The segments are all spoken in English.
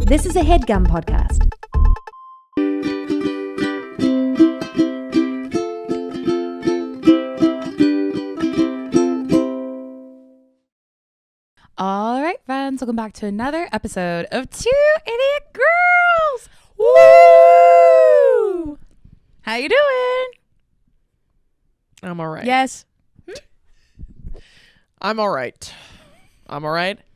This is a HeadGum podcast. All right, friends, welcome back to another episode of Two Idiot Girls. Woo! How you doing? I'm all right. Yes. I'm all right.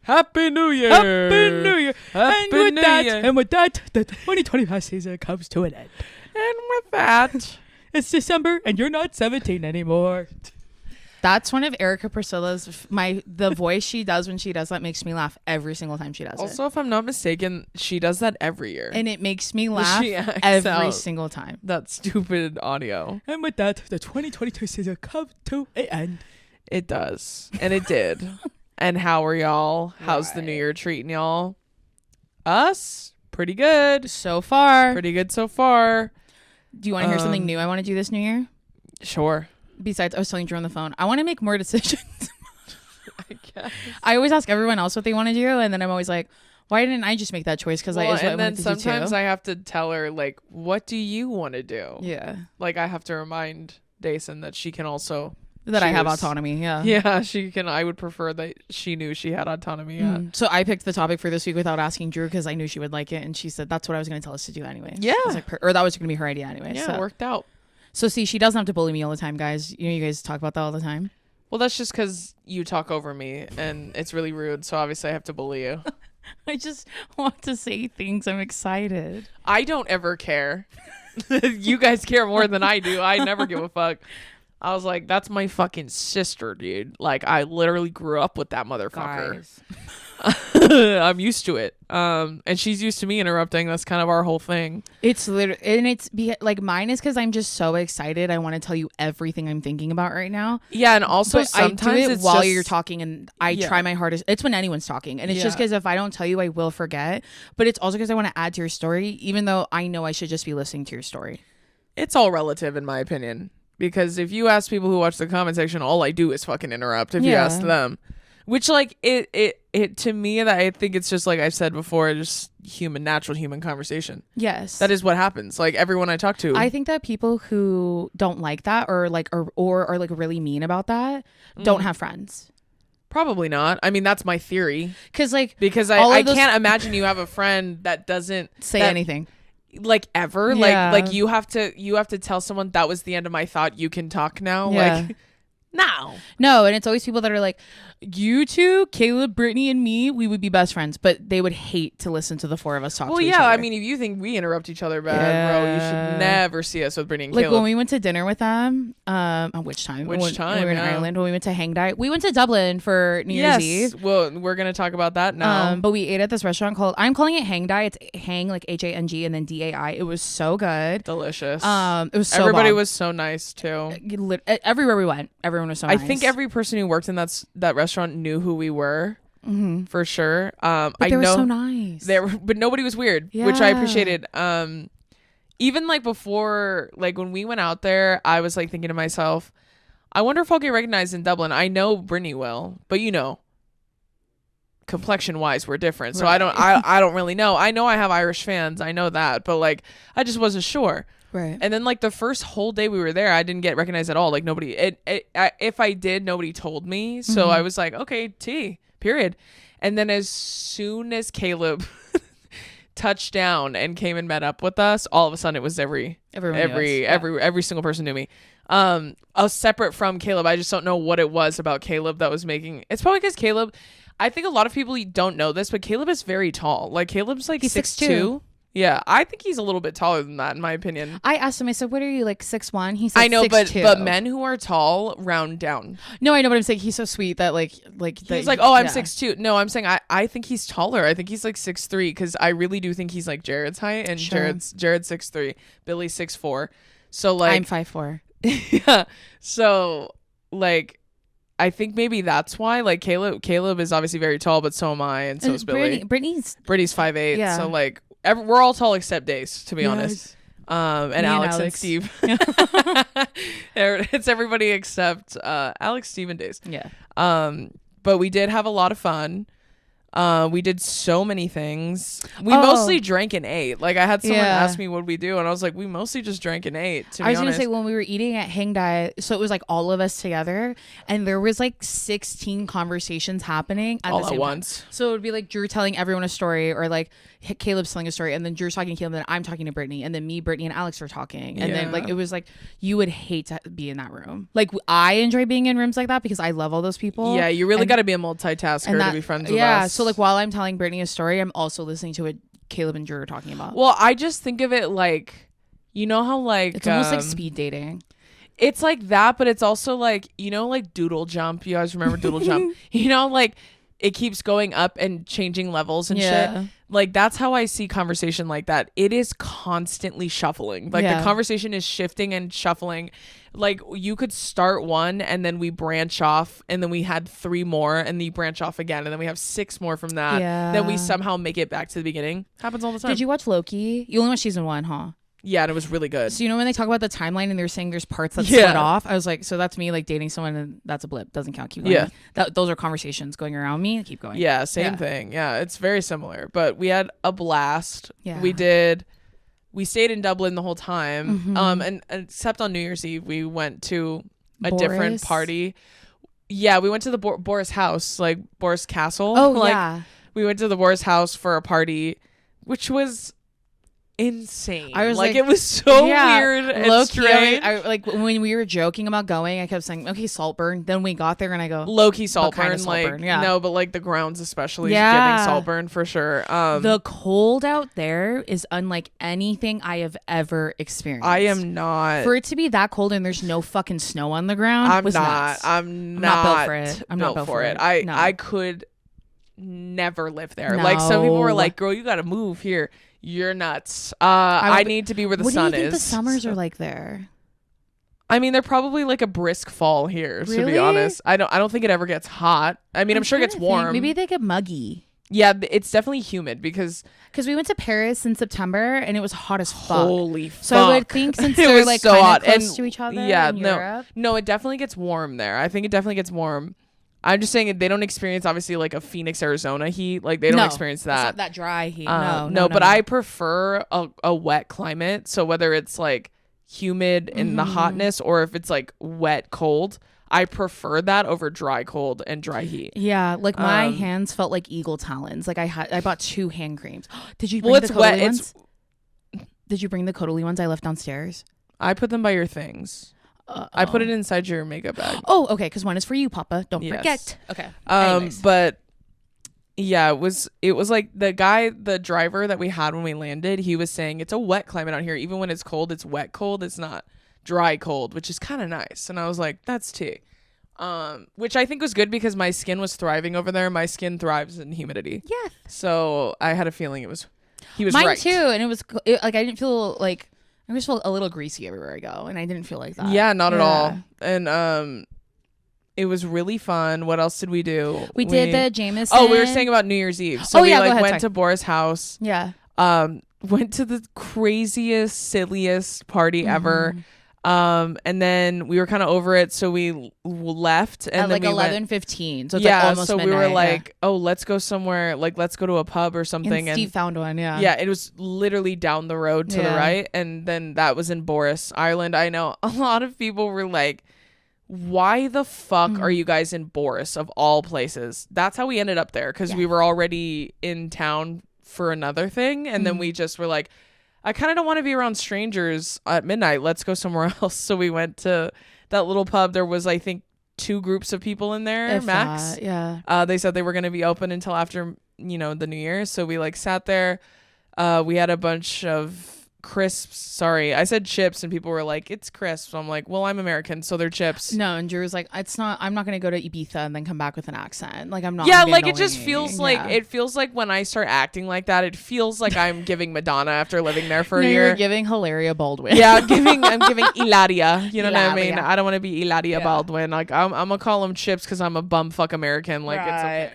Happy New Year. Happy New Year. Happy New Year. And with that, the 2025 season comes to an end. And with that, It's December and you're not 17 anymore. That's one of Erica Priscilla's, the voice she does when she does that makes me laugh every single time she does it. also, if I'm not mistaken, she does that every year. And it makes me laugh She acts every out single time. that stupid audio. And with that, the 2022 season comes to an end. It does. And it did. And how are y'all? How's the Right. New Year treating y'all? Us? Pretty good. So far. Pretty good so far. Do you want to hear something new I want to do this New Year? Sure. Besides, I was telling Drew on the phone, I want to make more decisions. I guess. I always ask everyone else what they want to do, and then I'm always like, why didn't I just make that choice? Because Well, I and then sometimes I I have to tell her, like, what do you want to do? yeah, Like, I have to remind Dason that she can also that I have choose. autonomy. Yeah. Yeah, she can. I would prefer that she knew she had autonomy. Yeah. So I picked the topic for this week without asking Drew because I knew she would like it, and she said that's what I was going to tell us to do anyway. Yeah. I was like, or that was going to be her idea anyway. Yeah, so. it worked out. So see, she doesn't have to bully me all the time, guys. You guys talk about that all the time. Well, that's just because you talk over me, and it's really rude. So obviously, I have to bully you. I just want to say things. I'm excited. I don't ever care. You guys care more than I do. I never give a fuck. I was like, that's my fucking sister, dude. Like, I literally grew up with that motherfucker. Guys. I'm used to it. And she's used to me interrupting. That's kind of our whole thing. It's literally, and it's like mine is because I'm just so excited. I want to tell you everything I'm thinking about right now. Yeah, and also But I do sometimes it it's while just, you're talking, and I Yeah. try my hardest. It's when anyone's talking, and it's just Yeah. because if I don't tell you, I will forget. But it's also because I want to add to your story, even though I know I should just be listening to your story. It's all relative, in my opinion. Because if you ask people who watch the comment section, all I do is fucking interrupt. If you Yeah. ask them, which like it to me, that I think it's just like I've said before, just natural human conversation. Yes, That is what happens. Like everyone I talk to, I think that people who don't like that or are like really mean about that don't have friends. probably not. I mean, that's my theory. Because Because I can't imagine you have a friend that doesn't say anything. like ever. Yeah. Like you have to tell someone that was the end of my thought. You can talk now. Yeah. Like No, and it's always people that are like, you two, Caleb, Brittany, and me, we would be best friends, but they would hate to listen to the four of us talk Well, to each yeah. other. I mean, if you think we interrupt each other bad, bro, you should never see us with Brittany and like Caleb. when we went to dinner with them, on which time? When we were in yeah. Ireland, when we went to Hang Day. We went to Dublin for New Year's Eve. Well, we're gonna talk about that now. But we ate at this restaurant I'm calling it Hang Day. It's Hang, like Hang, and then Dai. It was so good. Delicious. It was so Everybody bomb. was so nice too. Everywhere we went, everyone was so nice. I think every person who worked in that restaurant knew who we were, for sure. but I they were know so nice. but nobody was weird, which I Yeah. appreciated. Even like before, like when we went out there, I was like thinking to myself, I wonder if I'll get recognized in Dublin. I know Brittany will, but complexion wise we're different, so Right. I don't really know. I know I have Irish fans, I know that, but like I just wasn't sure. Right. And then like the first whole day we were there, I didn't get recognized at all. Like nobody, if I did, nobody told me. So I was like, okay, period. And then as soon as Caleb touched down and came and met up with us, all of a sudden it was every single person knew me. I was separate from Caleb. I just don't know what it was about Caleb that was making. It's probably because Caleb, I think a lot of people don't know this, but Caleb is very tall. Like Caleb's like He's 6'2". Yeah, I think he's a little bit taller than that, in my opinion. I asked him, I said, what are you, like 6'1"? He said I know, 6'2". but men who are tall round down. No, I know, but I'm saying he's so sweet that like He's like, oh, I'm 6'2". No, I'm saying I think he's taller. I think he's like 6'3", because I really do think he's like Jared's height, and Sure. Jared's 6'3", Billy's 6'4". So like I'm 5'4". Yeah. So like I think maybe that's why. Like Caleb is obviously very tall, but so am I, and so is Billy. Brittany's 5'8". Yeah. So like we're all tall except Dace, to be honest. And Alex and Steve. It's everybody except Alex, Steve, and Dace. Yeah. But we did have a lot of fun. We did so many things. We mostly drank and ate. Like, I had someone ask me what we do, and I was like, we mostly just drank and ate, to be honest. I was going to say, when we were eating at Hang Dai, so it was like all of us together, and there was like 16 conversations happening at all the same at once. time. So it would be like Drew telling everyone a story, or like Caleb's telling a story, and then Drew's talking to Caleb, and then I'm talking to Brittany, and then me, Brittany, and Alex are talking. And then like it was like, you would hate to be in that room. Like, I enjoy being in rooms like that because I love all those people. Yeah, you really got to be a multitasker to be friends with us. Yeah, so like while I'm telling Brittany a story, I'm also listening to what Caleb and Drew are talking about. Well, I just think of it like, you know how like it's almost like speed dating. It's like that, but it's also like, you know, like Doodle Jump. You guys remember Doodle Jump? You know, like it keeps going up and changing levels and shit. Like, that's how I see conversation like that. It is constantly shuffling. Like, the conversation is shifting and shuffling. Like, you could start one and then we branch off, and then we had 3 more, and then you branch off again, and then we have 6 more from that. Then we somehow make it back to the beginning. Happens all the time. Did you watch Loki? You only watched season 1, huh? Yeah, and it was really good. So, you know, when they talk about the timeline and they're saying there's parts that split off, I was like, so that's me like dating someone and that's a blip. Doesn't count. Keep going. Yeah. Those are conversations going around me. Keep going. Yeah, same thing. Yeah, it's very similar. But we had a blast. Yeah. We stayed in Dublin the whole time. And except on New Year's Eve, we went to a different party. Yeah, we went to the Boris house, like Boris Castle. Oh, like, yeah. We went to the Boris house for a party, which was insane. I was like, it was so weird and strange. I like when we were joking about going, I kept saying, okay, Saltburn. Then we got there and I go, low-key Saltburn. Kind of Saltburn, like, no, but like the grounds especially giving Saltburn for sure. The cold out there is unlike anything I have ever experienced. I am not. For it to be that cold and there's no fucking snow on the ground, I'm not built for it. I'm not built for it. I could never live there. No. Like, some people were like, girl, you gotta move here. You're nuts. I need to be where the sun is. What do you think the summers are like there? I mean, they're probably like a brisk fall here, to be honest. I don't think it ever gets hot. I mean, I'm sure it gets warm. Maybe they get muggy. Yeah, it's definitely humid because we went to Paris in September and it was hot as fuck. Holy fuck. So I would think since they're like so kind of close to each other in Europe. No, it definitely gets warm there. I think it definitely gets warm. I'm just saying they don't experience obviously like a Phoenix, Arizona heat. Like, they don't experience that. It's not that dry heat. No, but I prefer a wet climate. So whether it's like humid in the hotness or if it's like wet cold, I prefer that over dry cold and dry heat. Yeah, like my hands felt like eagle talons. Like I bought 2 hand creams. Did you bring the Caudalie ones? Did you bring the Caudalie ones I left downstairs? I put them by your things. I put it inside your makeup bag. Oh, okay, because one is for you, Papa. Don't forget. Okay. But yeah, it was like the driver that we had when we landed, he was saying it's a wet climate out here. Even when it's cold, it's wet cold. It's not dry cold, which is kind of nice. And I was like, that's tea. Which I think was good because my skin was thriving over there. My skin thrives in humidity. Yeah. So I had a feeling he was Mine right. too. And it was like, I didn't feel like, I just felt a little greasy everywhere I go, and I didn't feel like that. Yeah, not at all. And it was really fun. What else did we do? We did the Jameson. Oh, we were saying about New Year's Eve. So we went to Boris' house. Yeah. Went to the craziest, silliest party ever. And then we were kind of over it, so we left. And at then like 11:15. So it's like almost so midnight. We were like, oh, let's go somewhere. Like, let's go to a pub or something. And Steve found one. Yeah. Yeah, it was literally down the road to the right, and then that was in Boris, Ireland. I know a lot of people were like, why the fuck are you guys in Boris of all places? That's how we ended up there, because we were already in town for another thing, and then we just were like, I kind of don't want to be around strangers at midnight. Let's go somewhere else. So we went to that little pub. There was, I think, 2 groups of people in there, max. They said they were going to be open until after, the New Year. So we like sat there. We had a bunch of crisps. Sorry, I said chips, and people were like, "It's crisps." I'm like, "Well, I'm American, so they're chips." No, and Drew was like, "It's not. I'm not going to go to Ibiza and then come back with an accent. Like, I'm not." Yeah, like it just feels like it feels like when I start acting like that, it feels like I'm giving Madonna after living there for a year. You're giving Hilaria Baldwin. Yeah, I'm giving Hilaria. You know what I mean? I don't want to be Hilaria Baldwin. Like, I'm gonna call them chips because I'm a bumfuck American. Like, it's okay.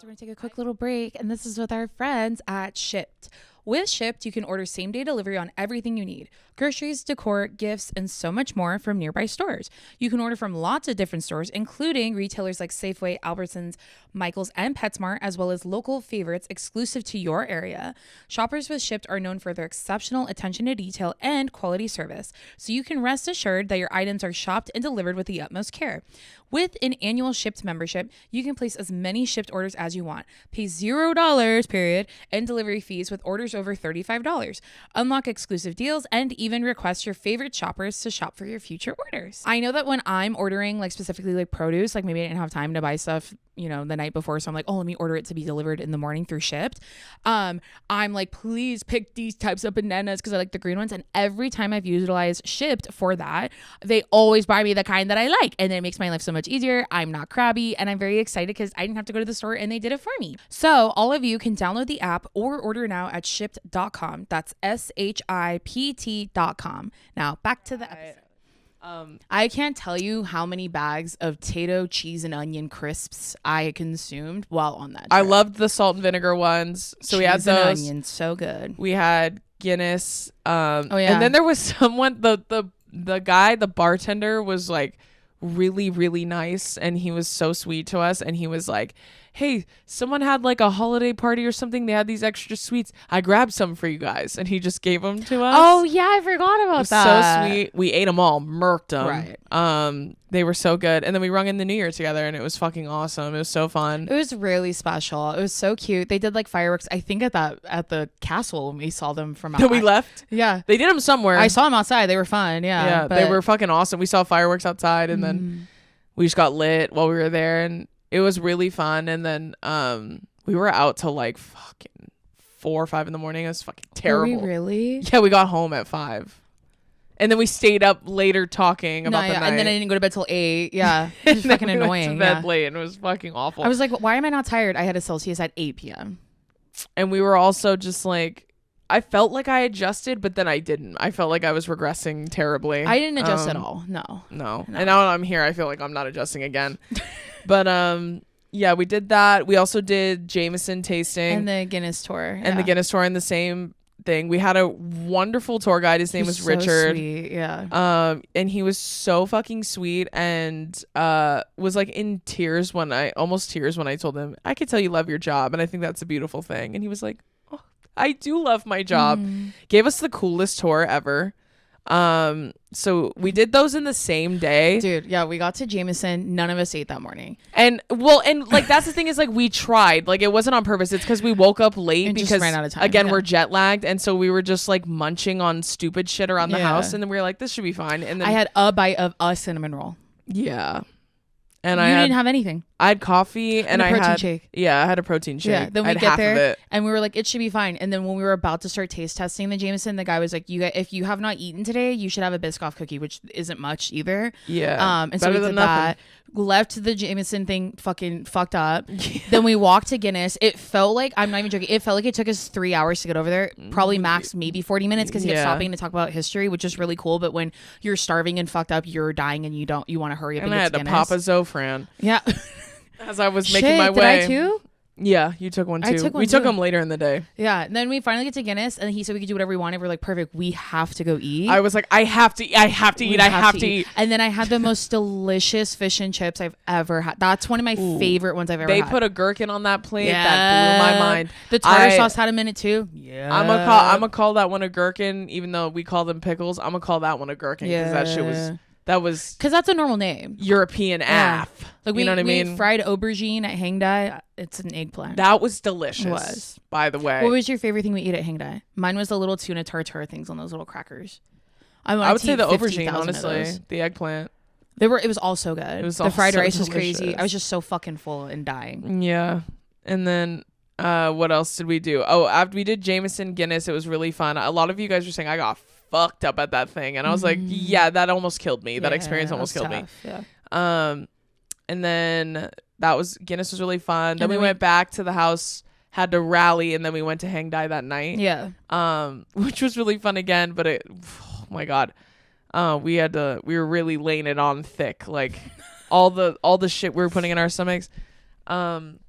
We're going to take a quick little break, and this is with our friends at Shipped. With Shipped, you can order same-day delivery on everything you need. Groceries, decor, gifts, and so much more from nearby stores. You can order from lots of different stores, including retailers like Safeway, Albertsons, Michaels, and PetSmart, as well as local favorites exclusive to your area. Shoppers with Shipped are known for their exceptional attention to detail and quality service, so you can rest assured that your items are shopped and delivered with the utmost care. With an annual Shipped membership, you can place as many Shipped orders as you want, pay $0, period, and delivery fees with orders over $35. Unlock exclusive deals and even request your favorite shoppers to shop for your future orders. I know that when I'm ordering, like specifically like produce, like maybe I didn't have time to buy stuff, you know, the night before, so I'm like, oh, let me order it to be delivered in the morning through Shipped. I'm like, please pick these types of bananas because I like the green ones. And every time I've utilized Shipped for that, they always buy me the kind that I like, and it makes my life so much easier. I'm not crabby, and I'm very excited because I didn't have to go to the store and they did it for me. So all of you can download the app or order now at shipped.com. That's SHIPT.com. Now back to the episode. I can't tell you how many bags of Tato cheese and onion crisps I consumed while on that trip. I loved the salt and vinegar ones. So we had those. Cheese and onion, so good. We had Guinness. Oh yeah. And then there was someone, the guy, the bartender was like really, really nice, and he was so sweet to us, and he was like, hey, someone had like a holiday party or something, they had these extra sweets, I grabbed some for you guys, and he just gave them to us. Oh yeah, I forgot about that. So sweet. We ate them all, murked them. Right. They were so good, and then we rung in the New Year together, and it was fucking awesome. It was so fun. It was really special. It was so cute. They did like fireworks, I think at the castle when we saw them from Then we left. Yeah, they did them somewhere. I saw them outside. They were fun. Yeah, they were fucking awesome. We saw fireworks outside, and then we just got lit while we were there, and it was really fun. And then we were out till like fucking 4 or 5 in the morning. It was fucking terrible. Were we really? Yeah, we got home at 5. And then we stayed up later talking about the night. And then I didn't go to bed till 8. Yeah. It was fucking annoying. Went to bed late, and it was fucking awful. I was like, why am I not tired? I had a Celsius at 8 p.m. And we were also just like, I felt like I adjusted, but then I didn't. I felt like I was regressing terribly. I didn't adjust at all. No. And now I'm here, I feel like I'm not adjusting again. But yeah, we did that. We also did Jameson tasting. And the Guinness tour. And the Guinness tour in the same thing. We had a wonderful tour guide. His name was Richard. Sweet. Yeah. And he was so fucking sweet, and was like in tears when I told him, I could tell you love your job, and I think that's a beautiful thing. And he was like, oh, I do love my job. Gave us the coolest tour ever. So we did those in the same day. Dude, yeah, we got to Jameson. None of us ate that morning. And like that's the thing is, like, we tried. Like, it wasn't on purpose. It's because we woke up late and because just ran out of time. Again, we're jet lagged, and so we were just like munching on stupid shit around the house, and then we were like, this should be fine. And then I had a bite of a cinnamon roll. Yeah. And you didn't have anything. I had coffee and a I protein had shake. Yeah, I had a protein shake. Yeah, then we get there and we were like, it should be fine. And then when we were about to start taste testing the Jameson, the guy was like, if you have not eaten today, you should have a Biscoff cookie, which isn't much either. Yeah. And so we did that. Left the Jameson thing fucking fucked up. Yeah. Then we walked to Guinness. It felt like, I'm not even joking, it felt like it took us 3 hours to get over there. Probably max maybe 40 minutes because he kept stopping to talk about history, which is really cool. But when you're starving and fucked up, you're dying and you want to hurry up and get to Guinness. I had to pop a Zofran. Yeah. As I was making my way. Did I too? Yeah, you took one too. We took them later in the day. Yeah, and then we finally get to Guinness, and he said we could do whatever we wanted. We're like, perfect. We have to go eat. I was like, I have to eat. And then I had the most delicious fish and chips I've ever had. That's one of my favorite ones I've ever had. They put a gherkin on that plate. That blew my mind. The tartar sauce had a minute too. Yeah. I'm gonna call that one a gherkin, even though we call them pickles. I'm gonna call that one a gherkin because that shit was. That was because that's a normal name. European af. Like you know what I mean? We fried aubergine at Hang Dai. It's an eggplant. That was delicious. It was. By the way. What was your favorite thing we ate at Hang Dai? Mine was the little tuna tartare things on those little crackers. I would say the aubergine, honestly. The eggplant. It was all so good. It was the fried rice was crazy. I was just so fucking full and dying. Yeah. And then what else did we do? Oh, after we did Jameson Guinness, it was really fun. A lot of you guys were saying I got fucked up at that thing, and I was like, yeah, that almost killed me. That experience almost killed me. Yeah. And then Guinness was really fun. Then we went back to the house, had to rally, and then we went to Hang Dai that night. Yeah. Which was really fun again, but oh my god. We were really laying it on thick, like all the shit we were putting in our stomachs. Then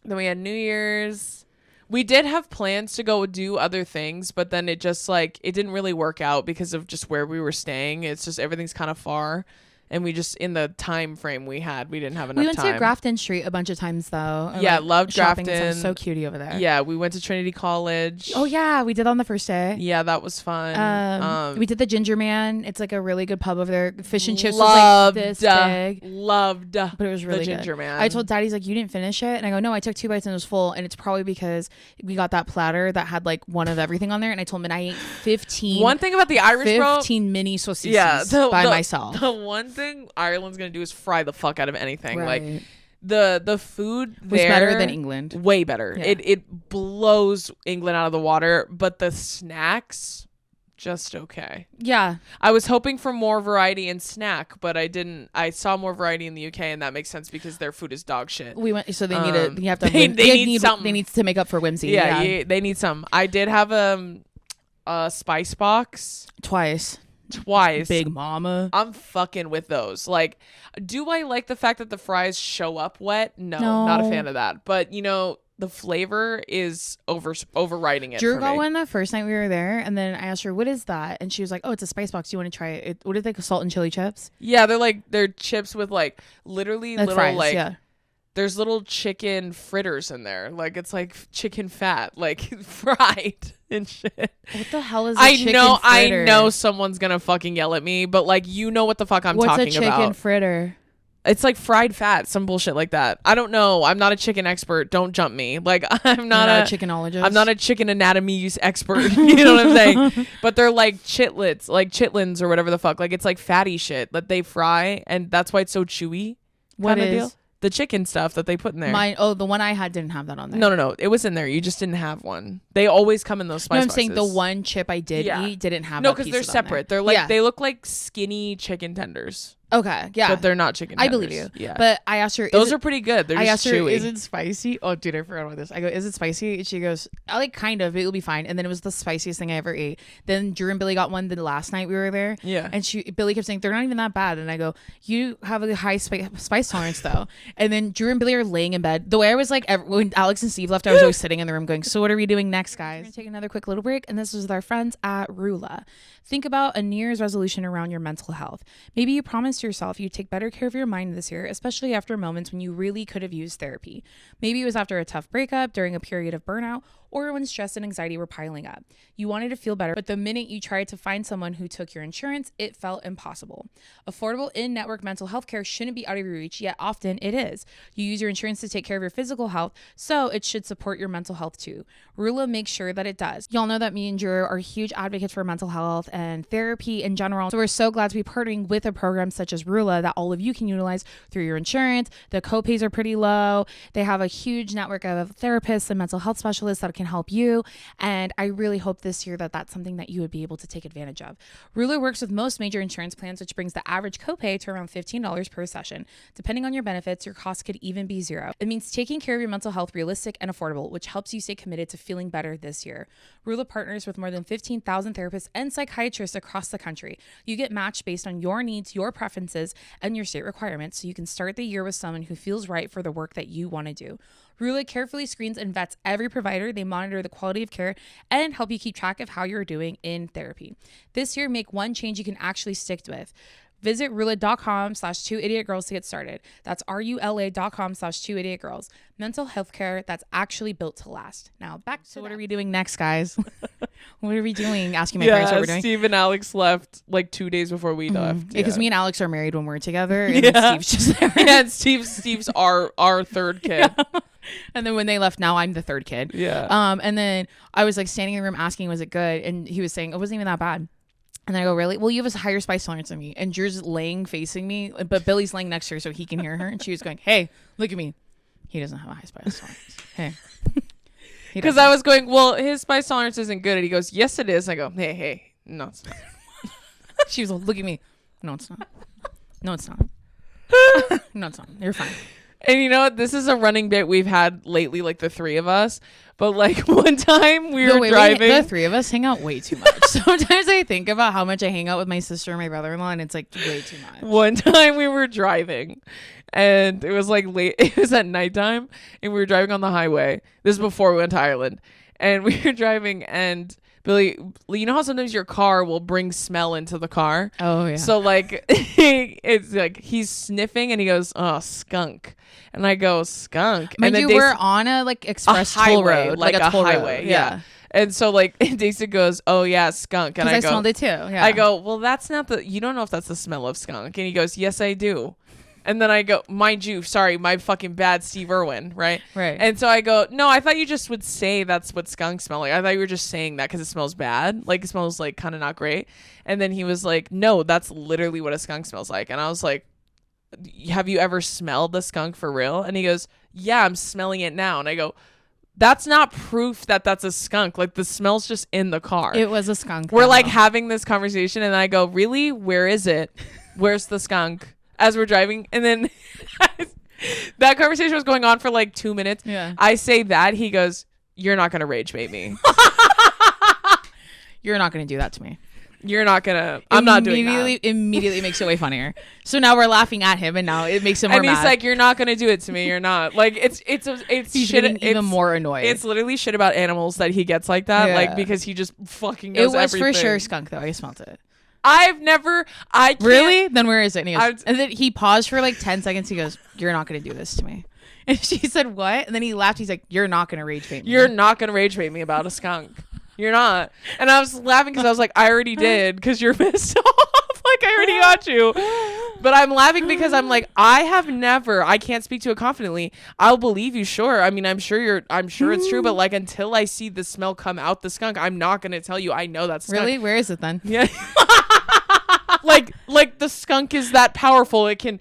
we had New Year's. We did have plans to go do other things, but then it just like it didn't really work out because of just where we were staying. It's just everything's kind of far. And we just, in the time frame we had, we didn't have enough time. We went to Grafton Street a bunch of times, though. Yeah, like, loved Grafton. It's so cutie over there. Yeah, we went to Trinity College. Oh, yeah, we did on the first day. Yeah, that was fun. We did the Ginger Man. It's like a really good pub over there. Fish and chips loved, was like this big. Loved but it was really the good. Ginger Man. I told Daddy, he's like, you didn't finish it? And I go, no, I took 2 bites and it was full. And it's probably because we got that platter that had like one of everything on there. And I told him, and I ate 15. One thing about the Irish, 15 mini sausages by myself. The one thing Ireland's gonna do is fry the fuck out of anything. Right. Like the food was there better than England. Way better. Yeah. It blows England out of the water, but the snacks just okay. Yeah. I was hoping for more variety in snack, but I didn't. I saw more variety in the UK, and that makes sense because their food is dog shit. We went, so they need it. You have to. They need something. They need to make up for whimsy. Yeah, they need some. I did have a spice box twice. Big mama. I'm fucking with those. Like, do I like the fact that the fries show up wet? No, not a fan of that. But you know, the flavor is overriding it. Drew for got me. one the first night we were there, and then I asked her, "What is that?" And she was like, "Oh, it's a spice box. Do you want to try it? What are they? Salt and chili chips?" Yeah, they're chips with like literally like little fries, like. Yeah. There's little chicken fritters in there. Like, it's like chicken fat, like fried and shit. What the hell is a chicken fritter? I know someone's going to fucking yell at me, but like, you know what the fuck I'm talking about. What's a chicken fritter? It's like fried fat, some bullshit like that. I don't know. I'm not a chicken expert. Don't jump me. Like, I'm not a chickenologist. I'm not a chicken anatomy expert. You know what I'm saying? But they're like chitlins or whatever the fuck. Like, it's like fatty shit that they fry, and that's why it's so chewy. What is? Deal. The chicken stuff that they put in there. The one I had didn't have that on there. No. It was in there. You just didn't have one. They always come in those spice boxes. I'm saying the one chip I did eat didn't have. No, because they're separate. They're like they look like skinny chicken tenders. Okay, yeah. But they're not chicken tenders. I believe you. Yeah. But I asked her, those are pretty good. They're just chewy. I asked her, is it spicy? Oh, dude, I forgot about this. I go, is it spicy? And she goes, I like kind of, it'll be fine. And then it was the spiciest thing I ever ate. Then Drew and Billy got one the last night we were there. Yeah. And Billy kept saying, they're not even that bad. And I go, you have a high spice tolerance though. And then Drew and Billy are laying in bed. The way I was like, when Alex and Steve left, I was always sitting in the room going, so what are we doing next, guys? We're going to take another quick little break. And this is with our friends at REA. Think about a New Year's resolution around your mental health. Maybe you promised yourself you'd take better care of your mind this year, especially after moments when you really could have used therapy. Maybe it was after a tough breakup, during a period of burnout, or when stress and anxiety were piling up. You wanted to feel better, but the minute you tried to find someone who took your insurance, it felt impossible. Affordable in-network mental health care shouldn't be out of your reach, yet often it is. You use your insurance to take care of your physical health, so it should support your mental health too. REA makes sure that it does. Y'all know that me and Drew are huge advocates for mental health and therapy in general, so we're so glad to be partnering with a program such as REA that all of you can utilize through your insurance. The copays are pretty low. They have a huge network of therapists and mental health specialists that can help you, and I really hope this year that that's something that you would be able to take advantage of. REA works with most major insurance plans, which brings the average copay to around $15 per session. Depending on your benefits, your cost could even be $0. It means taking care of your mental health realistic and affordable, which helps you stay committed to feeling better this year. REA partners with more than 15,000 therapists and psychiatrists across the country. You get matched based on your needs, your preferences, and your state requirements, so you can start the year with someone who feels right for the work that you want to do. REA carefully screens and vets every provider. They monitor the quality of care and help you keep track of how you're doing in therapy. This year, make one change you can actually stick with. Visit REA.com/2idiotgirls to get started. That's RULA.com/2idiotgirls. Mental health care that's actually built to last. Now back to what are we doing next, guys? What are we doing? Asking my parents what we're doing. Steve and Alex left like 2 days before we left. Because me and Alex are married when we're together, and Steve's just there. Yeah, and Steve's our third kid. Yeah. And then when they left, now I'm the third kid. Yeah. And then I was like standing in the room asking, was it good? And he was saying it wasn't even that bad. And then I go, really? Well, you have a higher spice tolerance than me. And Drew's laying facing me, but Billy's laying next to her so he can hear her. And she was going, hey, look at me. He doesn't have a high spice tolerance. Hey. Because I was going, well, his spice tolerance isn't good. And he goes, yes, it is. And I go, hey, no, it's not. She was like, look at me. No, it's not. No, it's not. No, it's not. You're fine. And you know what? This is a running bit we've had lately, like the three of us. But like one time we were driving. The three of us hang out way too much. Sometimes I think about how much I hang out with my sister and my brother-in-law, and it's like way too much. One time we were driving, and it was like late. It was at nighttime, and we were driving on the highway. This is before we went to Ireland, and we were driving, and Billy, you know how sometimes your car will bring smell into the car? Oh, yeah. So, like, it's like he's sniffing and he goes, oh, skunk. And I go, skunk. Mind and you, we're on a, like, express toll road. Like a toll highway. road. Yeah. And so, like, Daisy goes, oh, yeah, skunk. And I go, smelled it too. Yeah. I go, well, that's not you don't know if that's the smell of skunk. And he goes, yes, I do. And then I go, mind you, sorry, my fucking bad Steve Irwin, right? Right. And so I go, no, I thought you just would say that's what skunks smell like. I thought you were just saying that because it smells bad. Like, it smells, like, kind of not great. And then he was like, no, that's literally what a skunk smells like. And I was like, have you ever smelled the skunk for real? And he goes, yeah, I'm smelling it now. And I go, that's not proof that that's a skunk. Like, the smell's just in the car. It was a skunk. We're, like, having this conversation, and I go, really? Where is it? Where's the skunk? As we're driving, and then that conversation was going on for like 2 minutes. Yeah. I say that, he goes, you're not gonna rage bait me. You're not gonna do that to me. You're not gonna. I'm not doing that. Immediately makes it way funnier. So now we're laughing at him, and now it makes him more mad. And he's like, you're not gonna do it to me. You're not. Like, it's he's shit. Getting even more annoyed. It's literally shit about animals that he gets like that. Yeah. Like, because he just fucking knows everything. It was for sure skunk though. I smelled it. I can't. Really? Then where is it? And, he goes, and then he paused for like 10 seconds. He goes, you're not going to do this to me. And she said, what? And then he laughed. He's like, you're not going to rage bait me. You're not going to rage bait me about a skunk. You're not. And I was laughing because I was like, I already did because you're pissed off. Like, I already got you. But I'm laughing because I'm like, I can't speak to it confidently. I'll believe you, sure. I mean, I'm sure it's true. But like, until I see the smell come out the skunk, I'm not going to tell you I know that's skunk. Really? Where is it then? Yeah. like the skunk is that powerful. It can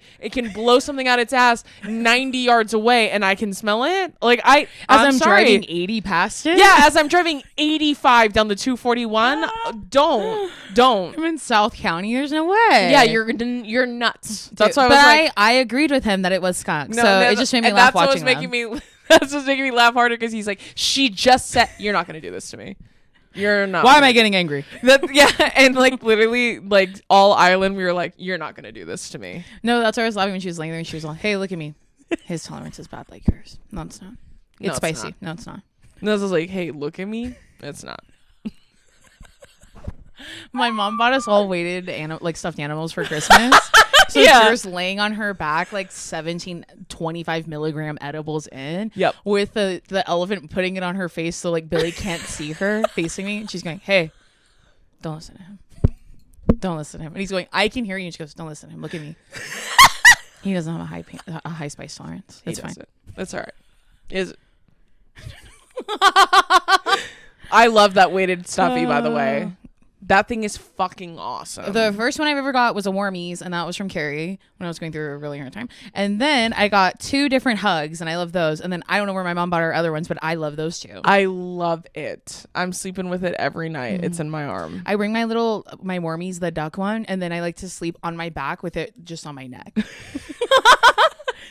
blow something out its ass 90 yards away and I can smell it. Like I'm driving 80 past it. Yeah, as I'm driving 85 down the 241. Don't. I'm in South County. There's no way. Yeah, you're nuts. That's why I agreed with him that it was skunk. So it just made me laugh watching them. That's what's making me laugh harder because he's like, she just said you're not going to do this to me. You're not. Why am I getting angry? And like literally, like all Ireland, we were like, "You're not gonna do this to me." No, that's why I was laughing when she was laying there and she was like, "Hey, look at me. His tolerance is bad like yours." No, it's not. It's spicy. No, it's not. And I was like, "Hey, look at me. It's not." My mom bought us all weighted stuffed animals for Christmas. So yeah. Drew's laying on her back, like 25 milligram edibles in. Yep. With the elephant putting it on her face so like Billy can't see her facing me. And she's going, hey, don't listen to him. Don't listen to him. And he's going, I can hear you. And she goes, don't listen to him. Look at me. He doesn't have a high spice tolerance. It's fine. That's all right. Is I love that weighted stuffy, by the way. That thing is fucking awesome. The first one I've ever got was a Warmies, and that was from Carrie when I was going through a really hard time. And then I got 2 different hugs, and I love those. And then I don't know where my mom bought her other ones, but I love those too. I love it. I'm sleeping with it every night. Mm-hmm. It's in my arm. I bring my Warmies, the duck one, and then I like to sleep on my back with it just on my neck.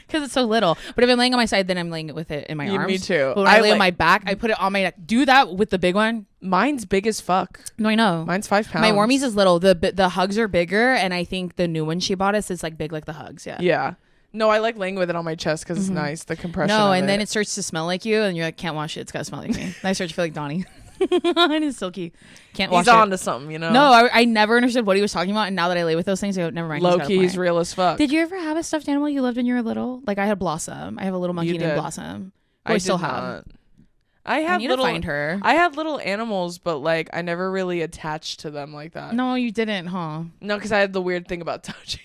Because it's so little. But if I'm laying on my side, then I'm laying with it in my arms. Me too. But when I lay on my back, I put it on my neck. Do that with the big one. Mine's big as fuck. No, I know. Mine's 5 pounds. My Warmies is little. The hugs are bigger, and I think the new one she bought us is like big like the hugs. Yeah. Yeah. No, I like laying with it on my chest because it's nice. The compression. No, and then it starts to smell like you, and you're like, can't wash it. It's gotta smell like me. And I start to feel like Donnie. And it's silky. Can't wash it. He's on to something, you know? No, I never understood what he was talking about, and now that I lay with those things, I go, never mind. Low-key's real as fuck. Did you ever have a stuffed animal you loved when you were little? Like I had Blossom. I have a little monkey named Blossom. I still have. I need to find her. I had little animals, but like I never really attached to them like that. No, you didn't, huh? No, because I had the weird thing about touching.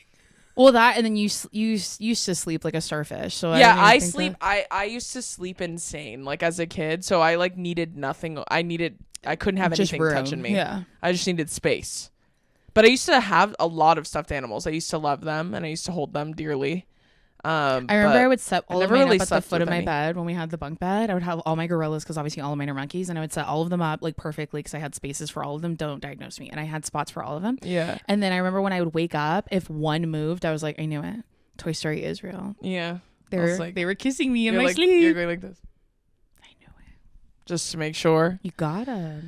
Well, that and then you used to sleep like a starfish. So yeah, I used to sleep insane like as a kid. So I like needed nothing. I couldn't have anything touching me. Yeah, I just needed space. But I used to have a lot of stuffed animals. I used to love them and I used to hold them dearly. I remember I would set all of mine up at the foot of my bed when we had the bunk bed. I would have all my gorillas because obviously all of mine are monkeys, and I would set all of them up like perfectly because I had spaces for all of them. Don't diagnose me. And I had spots for all of them. Yeah. And then I remember when I would wake up, if one moved, I was like, I knew it. Toy Story is real. Yeah. They were kissing me in my You're sleep. going like this. I knew it. Just to make sure. You gotta.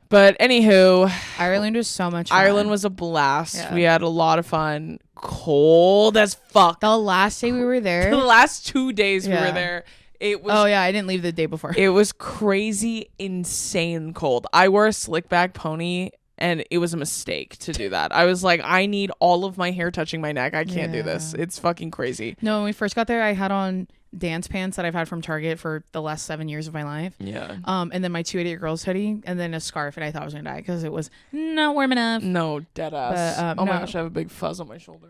But anywho, Ireland was so much fun. Ireland was a blast. Yeah. We had a lot of fun. Cold as fuck. The last day we were there. The last 2 days we were there. It was. Oh yeah, I didn't leave the day before. It was crazy, insane cold. I wore a slick back pony, and it was a mistake to do that. I was like, I need all of my hair touching my neck. I can't do this. It's fucking crazy. No, when we first got there, I had on dance pants that I've had from Target for the last 7 years of my life. Yeah. And then my 2 Idiot Girls hoodie, and then a scarf, and I thought I was gonna die because it was not warm enough. No, dead ass. But, oh my gosh, I have a big fuzz on my shoulder.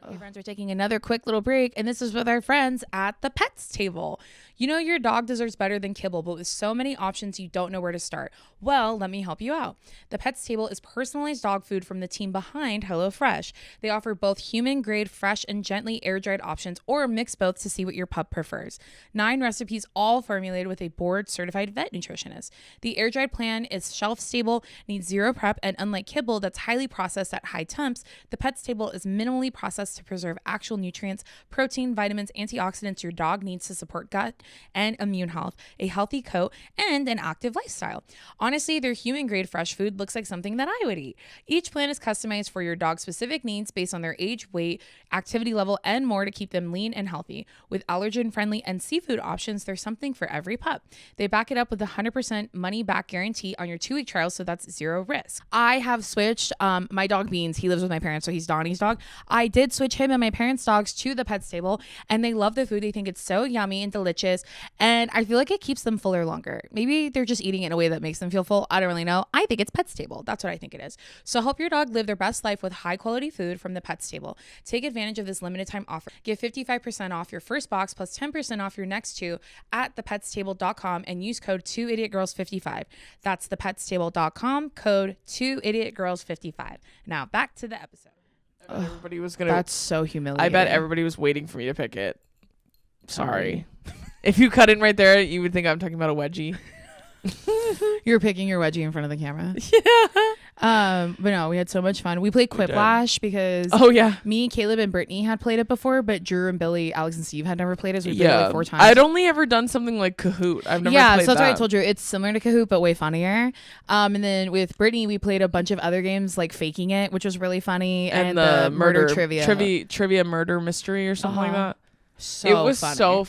Okay, friends, we're taking another quick little break, and this is with our friends at the Pets Table. You know your dog deserves better than kibble, but with so many options, you don't know where to start. Well, let me help you out. The Pets Table is personalized dog food from the team behind HelloFresh. They offer both human-grade, fresh, and gently air-dried options, or mix both to see what your pup prefers. 9 recipes, all formulated with a board-certified vet nutritionist. The air-dried plan is shelf-stable, needs zero prep, and unlike kibble that's highly processed at high temps, the Pets Table is minimally processed to preserve actual nutrients, protein, vitamins, antioxidants your dog needs to support gut and immune health, a healthy coat, and an active lifestyle. Honestly, their human-grade fresh food looks like something that I would eat. Each plan is customized for your dog's specific needs based on their age, weight, activity level, and more to keep them lean and healthy. With allergen-friendly and seafood options, there's something for every pup. They back it up with a 100% money-back guarantee on your 2-week trial, so that's zero risk. I have switched my dog Beans. He lives with my parents, so he's Donnie's dog. I did switch him and my parents' dogs to the Pets Table, and they love the food. They think it's so yummy and delicious, and I feel like it keeps them fuller longer. Maybe they're just eating it in a way that makes them feel full. I don't really know. I think it's Pets Table. That's what I think it is. So help your dog live their best life with high quality food from the Pets Table. Take advantage of this limited time offer. Get 55% off your first box plus 10% off your next 2 at thepetstable.com and use code 2idiotgirls55. That's thepetstable.com, code 2idiotgirls55. Now back to the episode. Everybody was gonna. That's so humiliating. I bet everybody was waiting for me to pick it. Sorry. If you cut in right there, you would think I'm talking about a wedgie. You're picking your wedgie in front of the camera. Yeah. But no, we had so much fun. We played Quiplash because me, Caleb, and Brittany had played it before, but Drew and Billy, Alex, and Steve had never played it. So we played it like 4 times. I'd only ever done something like Kahoot. I've never played so that's why I told you it's similar to Kahoot but way funnier. And then with Brittany, we played a bunch of other games like Faking It, which was really funny, and the murder trivia murder mystery or something like that. So it was funny. so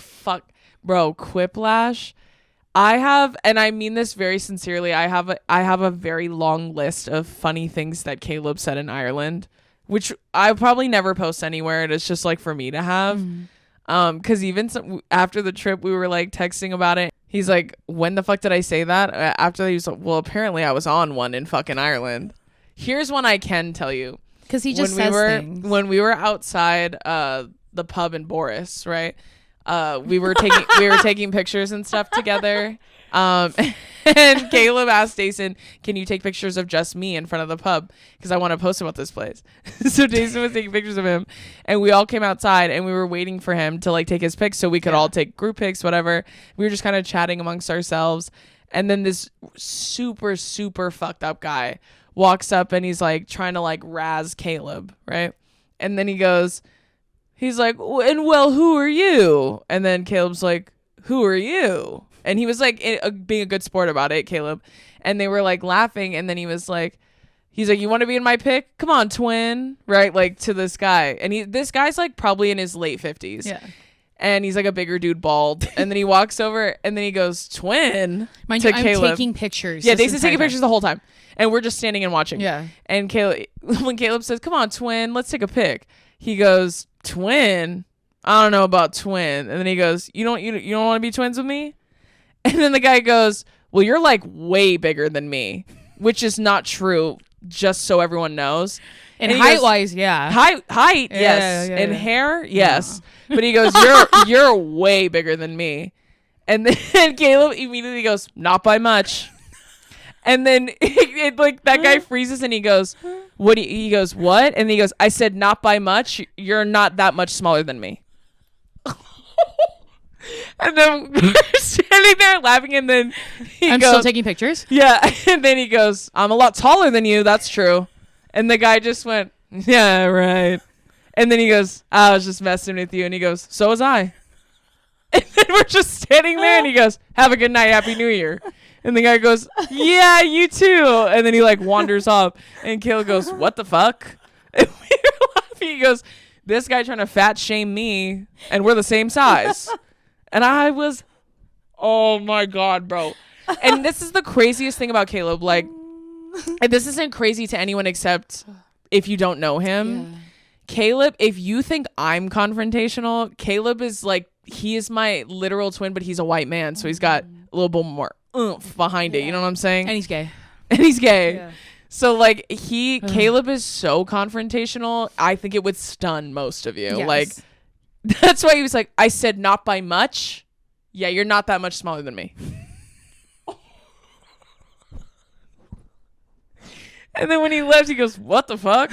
bro. Quiplash. I have, and I mean this very sincerely, I have a very long list of funny things that Caleb said in Ireland, which I probably never post anywhere. It's just like for me to have. Because even after the trip, we were like texting about it. He's like, when the fuck did I say that? After he was like, well, apparently I was on one in fucking Ireland. Here's one I can tell you. Because he just says things. When we were outside the pub in Boris, right? We were taking pictures and stuff together. And Caleb asked Jason, can you take pictures of just me in front of the pub? Because I want to post about this place. So Jason was taking pictures of him, and we all came outside and we were waiting for him to like take his pics so we could all take group pics, whatever. We were just kind of chatting amongst ourselves. And then this super, super fucked up guy walks up and he's like trying to like razz Caleb, right? And then he's like, and well, who are you? And then Caleb's like, who are you? And he was like being a good sport about it, Caleb. And they were like laughing. And then he's like, you want to be in my pic? Come on, twin. Right? Like to this guy. And this guy's like probably in his late 50s. Yeah. And he's like a bigger dude, bald. And then he walks over and then he goes, twin. Mind you, I'm taking pictures. Yeah, Jason's taking pictures the whole time. And we're just standing and watching. Yeah. And when Caleb says, come on, twin, let's take a pic. He goes, twin? I don't know about twin. And then he goes, you don't want to be twins with me? And then the guy goes, well, you're like way bigger than me, which is not true, just so everyone knows. And height-wise, yeah. Height, yes. Yeah, and hair, yes. No. But he goes, you're way bigger than me. And then Caleb immediately goes, not by much. And then like that guy freezes and he goes, what? He goes, what? And he goes, I said not by much. You're not that much smaller than me. And then we're standing there laughing, and then I'm still taking pictures. Yeah. And then he goes, I'm a lot taller than you. That's true. And the guy just went, yeah, right. And then he goes, I was just messing with you. And he goes, so was I. And then we're just standing there, and he goes, "Have a good night, Happy New Year." And the guy goes, "Yeah, you too." And then he like wanders off, and Caleb goes, "What the fuck?" And we were laughing. He goes, "This guy trying to fat shame me, and we're the same size." And I was, oh my God, bro. And this is the craziest thing about Caleb. Like, and this isn't crazy to anyone except if you don't know him. Yeah. Caleb, if you think I'm confrontational, Caleb is like, he is my literal twin, but he's a white man. So he's got a little bit more oomph behind it. You know what I'm saying? And he's gay. Yeah. So like Caleb is so confrontational. I think it would stun most of you. Yes. Like, that's why he was like, I said not by much. Yeah, you're not that much smaller than me. And then when he left, he goes, "What the fuck?"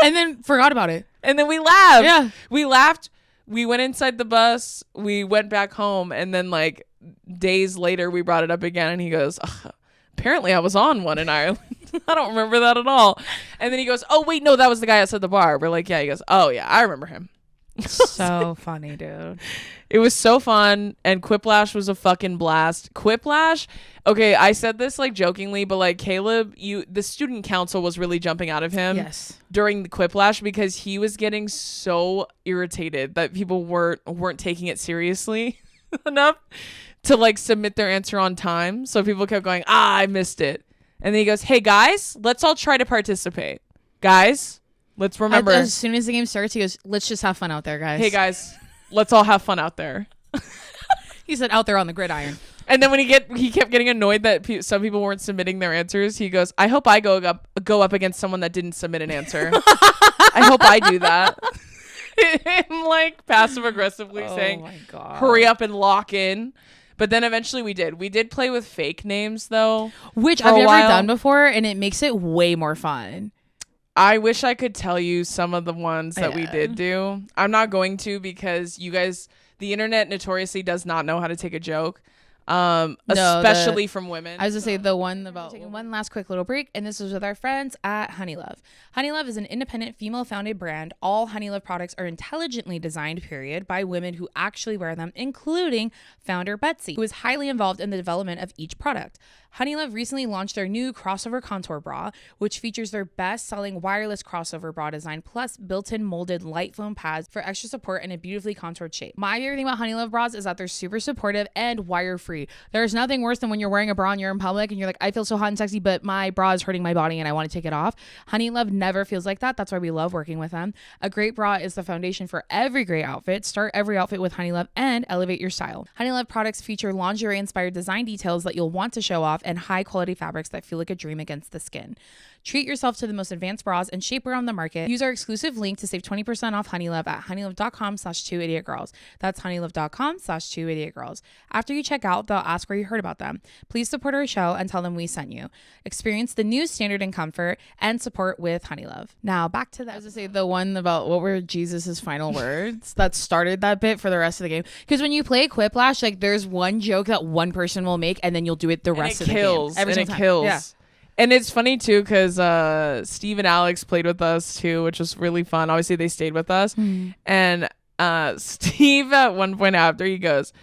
And then forgot about it. And then we laughed. Yeah. We laughed. We went inside the bus. We went back home. And then like days later, we brought it up again. And he goes, "Apparently I was on one in Ireland." I don't remember that at all. And then he goes, "Oh, wait, no, that was the guy outside the bar." We're like, yeah. He goes, "Oh, yeah, I remember him." So funny, dude. It was so fun, and Quiplash was a fucking blast. Quiplash, okay, I said this like jokingly, but like Caleb, the student council was really jumping out of him during the Quiplash because he was getting so irritated that people weren't taking it seriously enough to like submit their answer on time. So people kept going, I missed it. And then he goes, "Hey guys, let's all try to participate. Guys, let's remember." As soon as the game starts, he goes, "Let's just have fun out there, guys." Hey guys, let's all have fun out there. He said out there on the gridiron. And then when he kept getting annoyed that some people weren't submitting their answers, he goes, "I hope I go up against someone that didn't submit an answer. I hope I do that." I'm like passive aggressively saying, my God, "Hurry up and lock in." But then eventually we did. We did play with fake names though, which I've never done before, and it makes it way more fun. I wish I could tell you some of the ones that we did do. I'm not going to because you guys, the internet notoriously does not know how to take a joke. Especially from women. I was gonna say the one about taking one last quick little break, and this was with our friends at Honeylove. Honeylove is an independent female-founded brand. All Honeylove products are intelligently designed, by women who actually wear them, including founder Betsy, who is highly involved in the development of each product. Honeylove recently launched their new crossover contour bra, which features their best-selling wireless crossover bra design, plus built-in molded light foam pads for extra support and a beautifully contoured shape. My favorite thing about Honeylove bras is that they're super supportive and wire-free. There's nothing worse than when you're wearing a bra and you're in public and you're like, I feel so hot and sexy, but my bra is hurting my body and I want to take it off. Honeylove never feels like that. That's why we love working with them. A great bra is the foundation for every great outfit. Start every outfit with Honeylove and elevate your style. Honeylove products feature lingerie-inspired design details that you'll want to show off and high-quality fabrics that feel like a dream against the skin. Treat yourself to the most advanced bras and shapewear on the market. Use our exclusive link to save 20% off Honeylove at honeylove.com/2idiotgirls. That's honeylove.com/2idiotgirls. After you check out, they'll ask where you heard about them. Please support our show and tell them we sent you. Experience the new standard in comfort and support with Honeylove. Now back to that. I was to say the one about what were Jesus's final words that started that bit for the rest of the game. Because when you play Quiplash, like there's one joke that one person will make and then you'll do it the rest of the game. Every single time. Kills. Yeah. And it's funny too because Steve and Alex played with us too, which was really fun. Obviously they stayed with us. And Steve at one point after, he goes,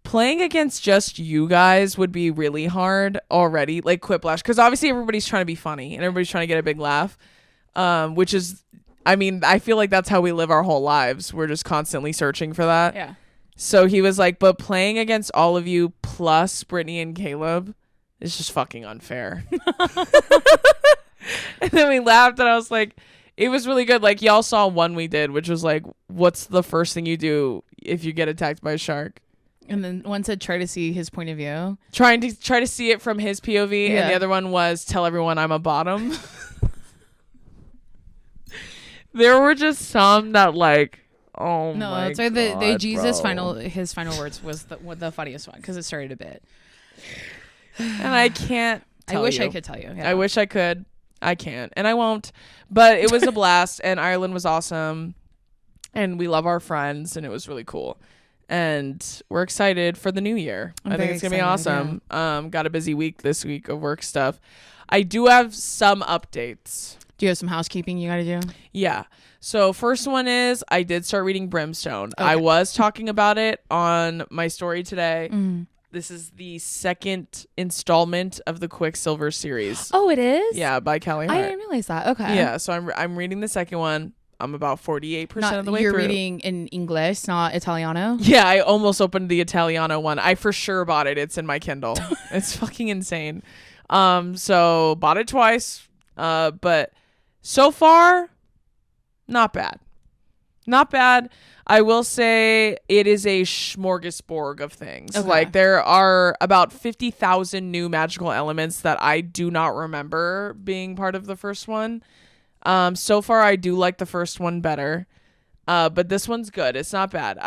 "Playing against just you guys would be really hard already, like Quiplash, because obviously everybody's trying to be funny and everybody's trying to get a big laugh, which is, I mean, I feel like that's how we live our whole lives. We're just constantly searching for that." Yeah. So he was like, "But playing against all of you plus Brittany and Caleb is just fucking unfair." And then we laughed and I was like, it was really good. Like y'all saw one we did, which was like, what's the first thing you do if you get attacked by a shark? And then one said try to see his point of view. Try to see it from his POV. Yeah. And the other one was tell everyone I'm a bottom. There were just some that like, oh no, my that's why the Jesus his final words was the funniest one because it started a bit. And I can't tell I wish you. I could tell you. Yeah. I wish I could. I can't. And I won't. But it was a blast. And Ireland was awesome. And we love our friends. And it was really cool. And we're excited for the new year. I think it's going to be awesome. Yeah. Got a busy week this week of work stuff. I do have some updates. Do you have some housekeeping you got to do? Yeah. So first one is I did start reading Brimstone. Okay. I was talking about it on my story today. Mm. This is the second installment of the Quicksilver series. Oh, it is? Yeah, by Callie Hart. I didn't realize that. Okay. Yeah, so I'm reading the second one. I'm about 48% of the way you're through. reading in English, not Italiano? Yeah, I almost opened the Italiano one. I for sure bought it. It's in my Kindle. It's fucking insane. So bought it twice. But so far, not bad. Not bad. I will say it is a smorgasbord of things. Okay. Like there are about 50,000 new magical elements that I do not remember being part of the first one. So far I do like the first one better. But this one's good. It's not bad.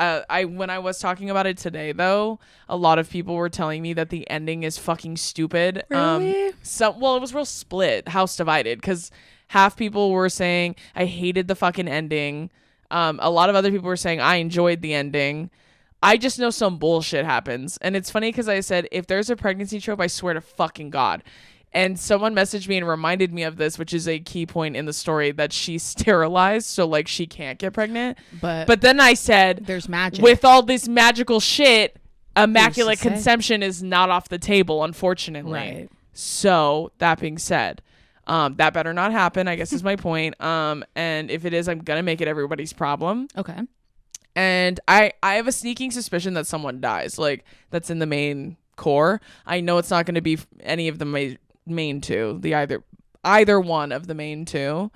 When I was talking about it today though, a lot of people were telling me that the ending is fucking stupid. Really? It was real split, house divided, because half people were saying I hated the fucking ending. A lot of other people were saying I enjoyed the ending. I just know some bullshit happens. And it's funny because I said, if there's a pregnancy trope, I swear to fucking God. And someone messaged me and reminded me of this, which is a key point in the story, that she's sterilized, so like she can't get pregnant. But then I said, there's magic. With all this magical shit, immaculate conception is not off the table, unfortunately. Right. So that being said, that better not happen, I guess is my point. And if it is, I'm gonna make it everybody's problem. Okay. And I have a sneaking suspicion that someone dies, like that's in the main core. I know it's not going to be any of the main two, the either one of the main two.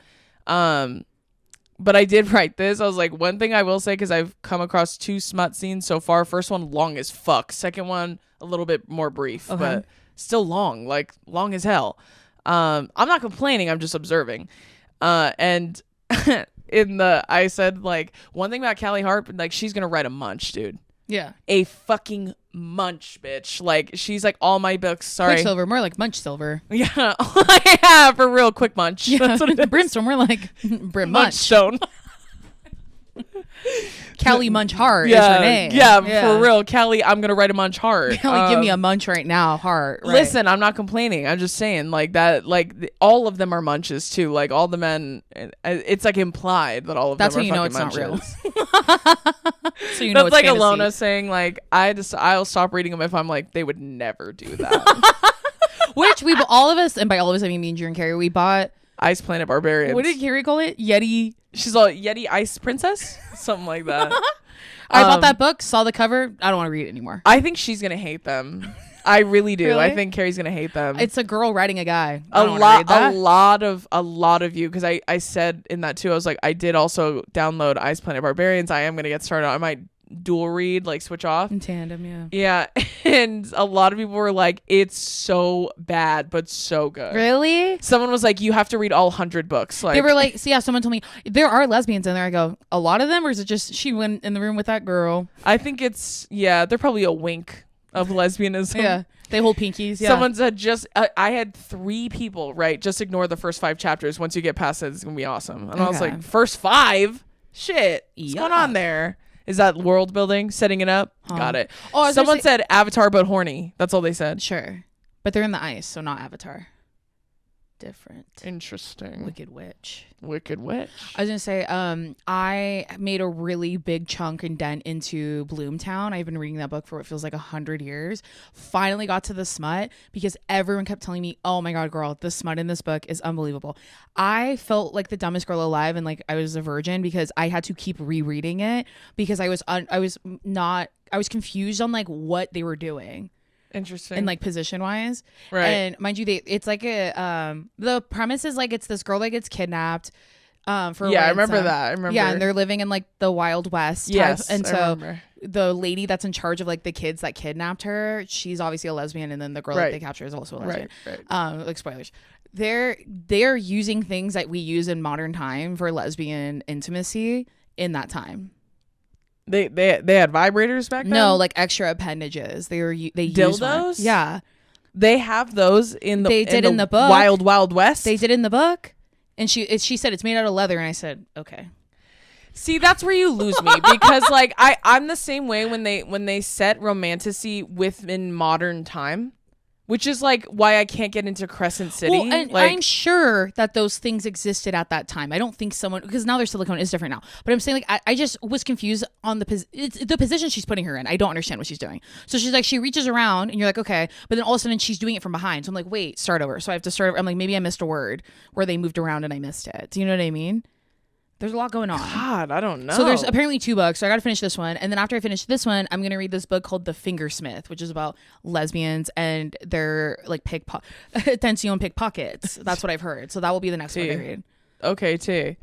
But I did write this. I was like, one thing I will say, because I've come across 2 smut scenes so far. First one long as fuck. Second one a little bit more brief, but still long, like long as hell. I'm not complaining. I'm just observing. And I said, like, one thing about Callie Hart, like, she's gonna write a munch, dude. Yeah. A fucking munch, bitch. Like, she's like, all my books. Sorry. Quicksilver, more like Munch Silver. Yeah. Yeah, for real. Quick munch. Yeah. That's what it is. Brimstone, more like Brim Munch. Munchstone. Callie Munch Hart is her name. Yeah, for real. Callie, I'm going to write a munch heart. Callie, give me a munch right now, heart. Right. Listen, I'm not complaining. I'm just saying, like, that, like, all of them are munches, too. Like, all the men, it's, like, implied that all of That's them are how you know it's munches. not real. So you know That's it's like fantasy. Alona saying, like, I'll stop reading them if I'm like, they would never do that. Which all of us, and by all of us I mean me and Drew and Carrie, we bought Ice Planet Barbarians. What did Carrie call it? Yeti. She's all Yeti Ice Princess? Something like that. I bought that book, saw the cover. I don't want to read it anymore. I think she's going to hate them. I really do. Really? I think Carrie's going to hate them. It's a girl writing a guy. A lot of you, because I said in that too, I was like, I did also download Ice Planet Barbarians. I am going to get started. I might dual read, like switch off. In tandem, yeah. Yeah. And a lot of people were like, it's so bad, but so good. Really? Someone was like, you have to read all 100 books. Like, they were like, so yeah, someone told me there are lesbians in there. I go, a lot of them, or is it just she went in the room with that girl? I think it's, yeah, they're probably a wink of lesbianism. Yeah. They hold pinkies. Yeah. Someone said I had 3 people, right? Just ignore the first 5 chapters. Once you get past it, it's going to be awesome. And I was like, first 5? Shit. What's going on there? Is that world building? Setting it up? Got it. Oh, someone said Avatar, but horny. That's all they said. Sure. But they're in the ice, so not Avatar. Different. Interesting. Wicked Witch. I was gonna say, I made a really big chunk and dent into Bloomtown. I've been reading that book for what feels like 100 years. Finally got to the smut because everyone kept telling me, "Oh my god, girl, the smut in this book is unbelievable." I felt like the dumbest girl alive, and like I was a virgin because I had to keep rereading it because I was confused on like what they were doing. Interesting. And like position wise, right? And mind you, it's like the premise is like it's this girl that gets kidnapped for I remember that. I remember. Yeah, and they're living in like the Wild West. Yes, and I so remember. The lady that's in charge of like the kids that kidnapped her, she's obviously a lesbian, and then the girl that they capture is also a lesbian. Right. Like spoilers. They're using things that we use in modern time for lesbian intimacy in that time. They had vibrators back then? No, like extra appendages. They dildos? Yeah. They have those in the in the book. Wild West. They did in the book. And she said it's made out of leather, and I said, okay. See, that's where you lose me because like I'm the same way when they set romanticy within modern time. which is like why I can't get into Crescent City. Well, and like, I'm sure that those things existed at that time. I don't think someone, because now their silicone is different now. But I'm saying, like, I just was confused on the position she's putting her in. I don't understand what she's doing. So she's like, she reaches around, and you're like, okay. But then all of a sudden, she's doing it from behind. So I'm like, wait, start over. So I have to start over. I'm like, maybe I missed a word where they moved around and I missed it. Do you know what I mean? There's a lot going on. God, I don't know. So there's apparently 2 books. So I got to finish this one. And then after I finish this one, I'm going to read this book called The Fingersmith, which is about lesbians and their like attention pickpockets. That's what I've heard. So that will be the next one I read. Okay, T.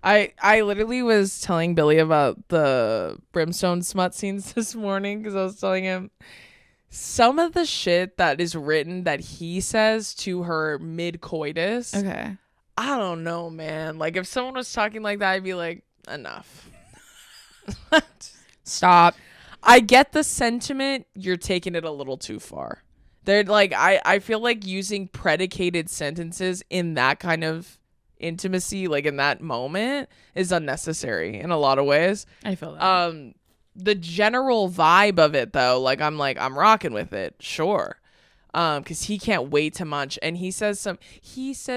I literally was telling Billy about the brimstone smut scenes this morning because I was telling him some of the shit that is written that he says to her mid-coitus. Okay. I don't know, man. Like, if someone was talking like that, I'd be like, enough. Stop. I get the sentiment. You're taking it a little too far. They're like, I feel like using predicated sentences in that kind of intimacy, like in that moment, is unnecessary in a lot of ways. I feel that. The general vibe of it, though, like, I'm rocking with it. Sure. Because he can't wait to munch, and he says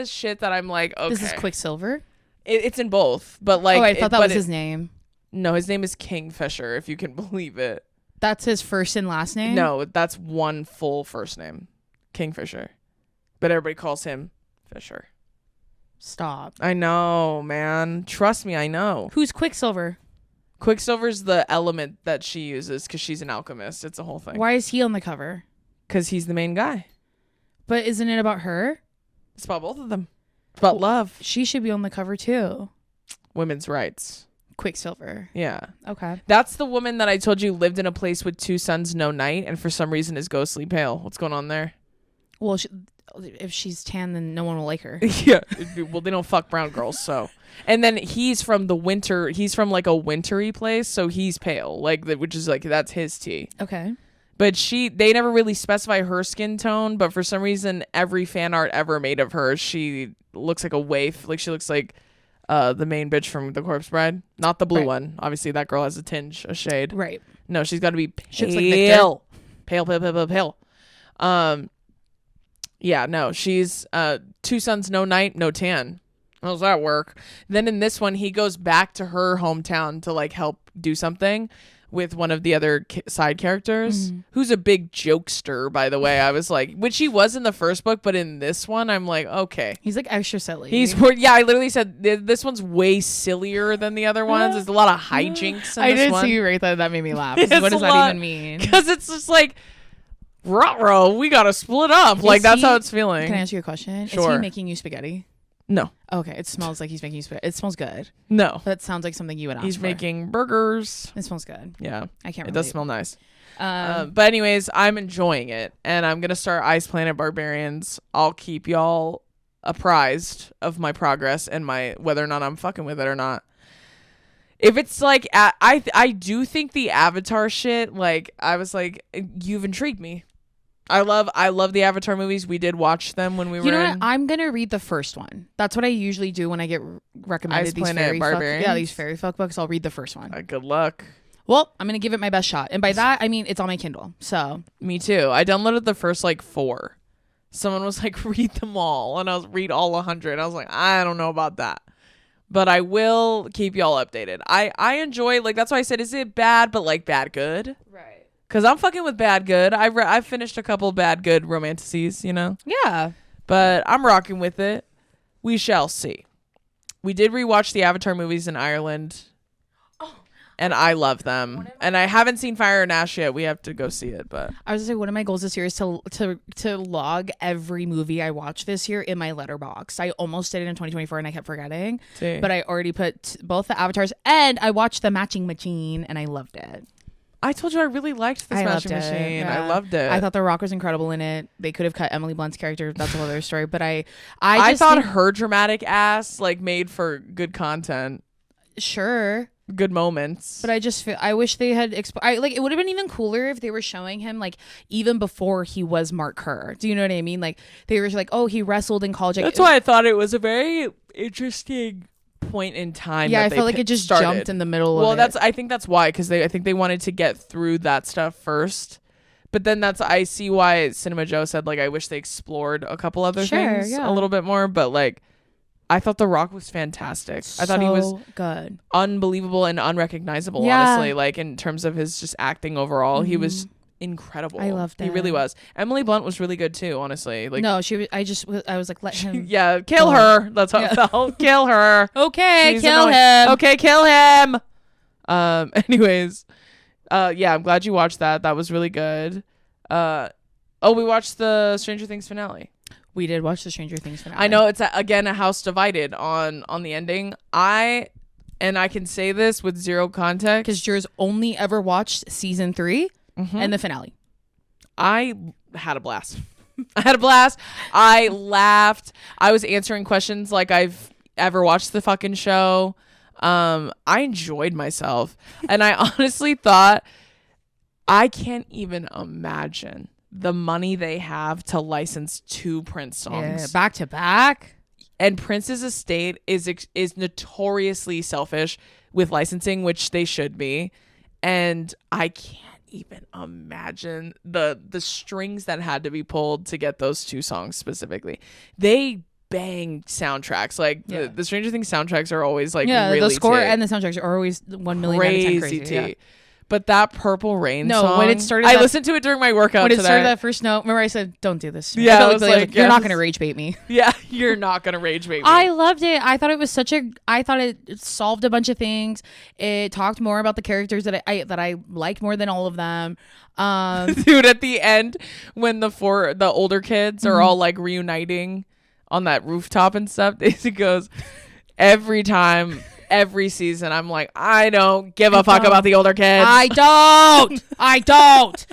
shit that I'm like, okay. This is Quicksilver? It's in both, but like, I thought that was his name. No, his name is Kingfisher, if you can believe it. That's his first and last name? No, that's one full first name, Kingfisher, but everybody calls him Fisher. Stop. I know, man. Trust me, I know. Who's Quicksilver? Quicksilver's the element that she uses because she's an alchemist. It's a whole thing. Why is he on the cover? Because he's the main guy. But isn't it about her? It's about both of them. It's about love. She should be on the cover too. Women's rights. Quicksilver. Yeah. Okay. That's the woman that I told you lived in a place with 2 suns, no night, and for some reason is ghostly pale. What's going on there? Well, if she's tan, then no one will like her. Yeah. Well, they don't fuck brown girls, so. And then he's from the winter. He's from like a wintry place, so he's pale, like which is like that's his tea. Okay. But they never really specify her skin tone, but for some reason, every fan art ever made of her, she looks like a waif. Like, she looks like the main bitch from The Corpse Bride. Not the blue one. Obviously, that girl has a tinge, a shade. Right. No, she's got to be pale. She looks like Victor. Pale. Yeah, no, she's 2 suns, no night, no tan. How does that work? Then in this one, he goes back to her hometown to, like, help do something with one of the other side characters, who's a big jokester, by the way. I was like, which he was in the first book, but in this one, I'm like, okay. He's like extra silly. Yeah, I literally said this one's way sillier than the other ones. There's a lot of hijinks in I this did one. see you right there. That made me laugh. What does that even mean? Because it's just like, ruh-roh, we gotta split up. Like, that's how it's feeling. Can I ask you a question? Sure. Is he making you spaghetti? No. Okay, it smells like he's making you spaghetti. It smells good. No. That sounds like something you would ask He's for. making burgers. It smells good. Yeah. I can't It relate. does smell nice. But anyways, I'm enjoying it, and I'm gonna start Ice Planet Barbarians. I'll keep y'all apprised of my progress and my whether or not I'm fucking with it or not. If it's like I do think the Avatar shit, like, I was like, you've intrigued me. I love the Avatar movies. We did watch them when we were. You know what? I'm gonna read the first one. That's what I usually do when I get recommended Ice these Planet fairy Barbarians? fuck. Yeah, these fairy fuck books. I'll read the first one. Good luck. Well, I'm gonna give it my best shot, and by that I mean it's on my Kindle. So Me too. I downloaded the first like 4. Someone was like, read them all, and I was read all 100. I was like, I don't know about that, but I will keep y'all updated. I enjoy, like, that's why I said, is it bad, but like bad good? right. Because I'm fucking with bad good. I've finished a couple bad good romanticities, you know? Yeah. But I'm rocking with it. We shall see. We did rewatch the Avatar movies in Ireland. And I love them. And I haven't seen Fire and Ash yet. We have to go see it, but I was gonna say one of my goals this year is to log every movie I watched this year in my letterbox. I almost did it in 2024 and I kept forgetting. see. But I already put both the Avatars, and I watched The Matching Machine and I loved it. I told you I really liked this I Matching loved it, Machine. yeah. I loved it. I thought The Rock was incredible in it. They could have cut Emily Blunt's character. That's a whole other story. But I just thought think, her dramatic ass like made for good content, sure. good moments. But I just feel, I wish they had like it would have been even cooler if they were showing him like even before he was Mark Kerr. Do you know what I mean? Like they were like, oh, he wrestled in college. That's why I thought it was a very interesting point in time. Yeah, that I felt like it just jumped in the middle of it. I think that's why, because I think they wanted to get through that stuff first But then I see why Cinema Joe said, like, I wish they explored a couple other things a little bit more. But, like, I thought The Rock was fantastic. I thought he was good, unbelievable and unrecognizable, honestly. Like, in terms of his just acting overall, he was incredible. I loved it. He really was. Emily Blunt was really good, too, honestly. Like, no, I was like, let him. Yeah, kill her. That's how it felt. Kill her. Okay, kill him. Okay, kill him. Anyways. Yeah, I'm glad you watched that. That was really good. We watched the Stranger Things finale. We did watch the Stranger Things finale. I know it's again a house divided on the ending. I can say this with zero context because Jers only ever watched season 3 and the finale. I had a blast. I laughed. I was answering questions like I've ever watched the fucking show. I enjoyed myself, and I honestly thought, I can't even imagine the money they have to license 2 Prince songs back to back. And Prince's estate is notoriously selfish with licensing, which they should be, and I can't even imagine the strings that had to be pulled to get those 2 songs specifically. They bang soundtracks. Like the Stranger Things soundtracks are always like really the score and the soundtracks are always 1 million out of 10 crazy. Yeah. But that Purple Rain song, when it started, I listened to it during my workout when it today. started that first note, remember I said, don't do this. Yeah, I was like, you're not going to rage bait me. Yeah, you're not going to rage bait me. I loved it. I thought it was I thought it solved a bunch of things. It talked more about the characters that I liked more than all of them. Dude, at the end, when the older kids are all like reuniting on that rooftop and stuff, Daisy goes, every season I'm like, I don't give a fuck about the older kids. I don't.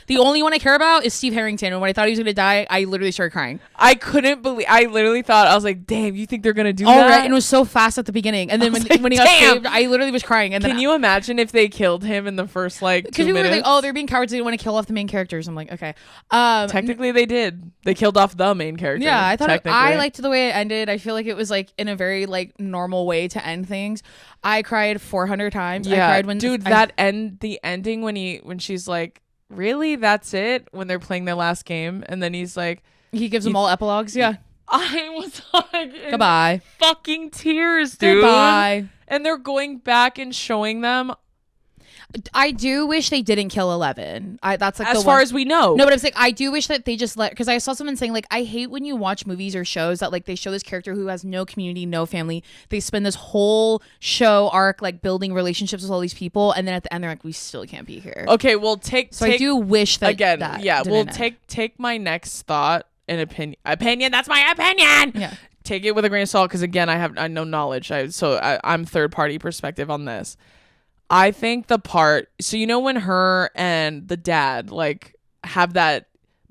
The only one I care about is Steve Harrington, and when I thought he was gonna die, I literally started crying. I literally thought, I was like, damn, you think they're gonna do that? Right, and it was so fast at the beginning, and then when he got saved, I literally was crying. And can you imagine if they killed him in the first 2 minutes? Because people were like, oh, they're being cowards, they didn't want to kill off the main characters. I'm like, okay. Technically they did. They killed off the main character. Yeah, I thought I liked the way it ended. I feel like it was like in a very like normal way to end things. I cried 400 times. Yeah, I cried when the ending when she's like, really, that's it? When they're playing their last game, and then he's like, he gives them all epilogues. Yeah, I was like, goodbye, fucking tears, dude. Goodbye. And they're going back and showing them. I do wish they didn't kill 11. That's like as far as we know. No, but I'm saying I do wish that they just because I saw someone saying like, I hate when you watch movies or shows that like they show this character who has no community, no family. They spend this whole show arc like building relationships with all these people, and then at the end they're like, we still can't be here. Okay, well I do wish that again. That yeah, well end. take my next thought and opinion. That's my opinion. Yeah. Take it with a grain of salt because again, I know knowledge. I'm third party perspective on this. I think the part, so you know when her and the dad like have that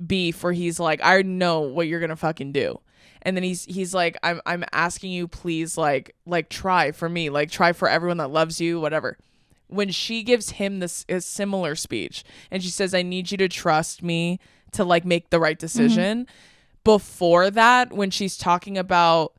beef where he's like, I know what you're gonna fucking do, and then he's like, I'm asking you please like try for me, like try for everyone that loves you, whatever. When she gives him a similar speech and she says, I need you to trust me to like make the right decision. Before that, when she's talking about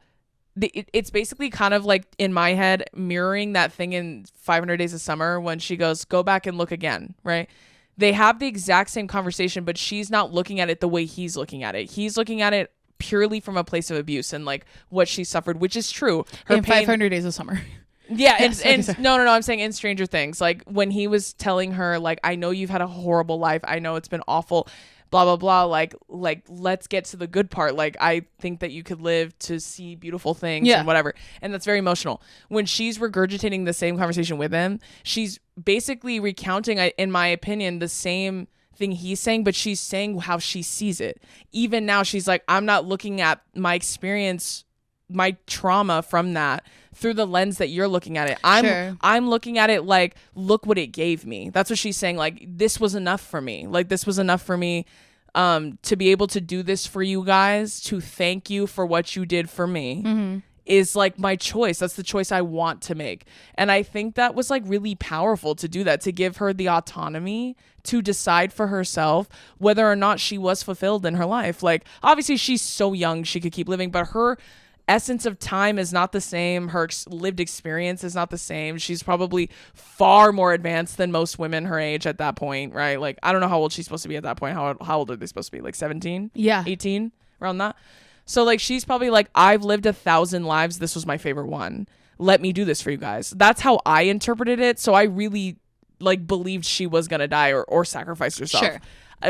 it's basically kind of like in my head mirroring that thing in 500 Days of Summer when she goes, go back and look again, right? They have the exact same conversation, but she's not looking at it the way he's looking at it. He's looking at it purely from a place of abuse and like what she suffered, which is true. Her in 500 Days of Summer. Yeah, and no, I'm saying in Stranger Things, like when he was telling her, like, I know you've had a horrible life. I know it's been awful. Blah, blah, blah. Like, let's get to the good part. Like, I think that you could live to see beautiful things and whatever. And that's very emotional. When she's regurgitating the same conversation with him, she's basically recounting, in my opinion, the same thing he's saying, but she's saying how she sees it. Even now, she's like, I'm not looking at my experience, my trauma from that through the lens that you're looking at it. I'm looking at it like, look what it gave me. That's what she's saying. Like, this was enough for me. Like, this was enough for me to be able to do this for you guys, to thank you for what you did for me is like my choice. That's the choice I want to make. And I think that was like really powerful to do that, to give her the autonomy to decide for herself whether or not she was fulfilled in her life. Like, obviously she's so young, she could keep living, but her essence of time is not the same. Her lived experience is not the same. She's probably far more advanced than most women her age at that point, right? Like, I don't know how old she's supposed to be at that point. How old are they supposed to be? Like 17? Yeah. 18? Around that? So, like, she's probably like, I've lived 1,000 lives. This was my favorite one. Let me do this for you guys. That's how I interpreted it. So I really, like, believed she was going to die or sacrifice herself. Sure.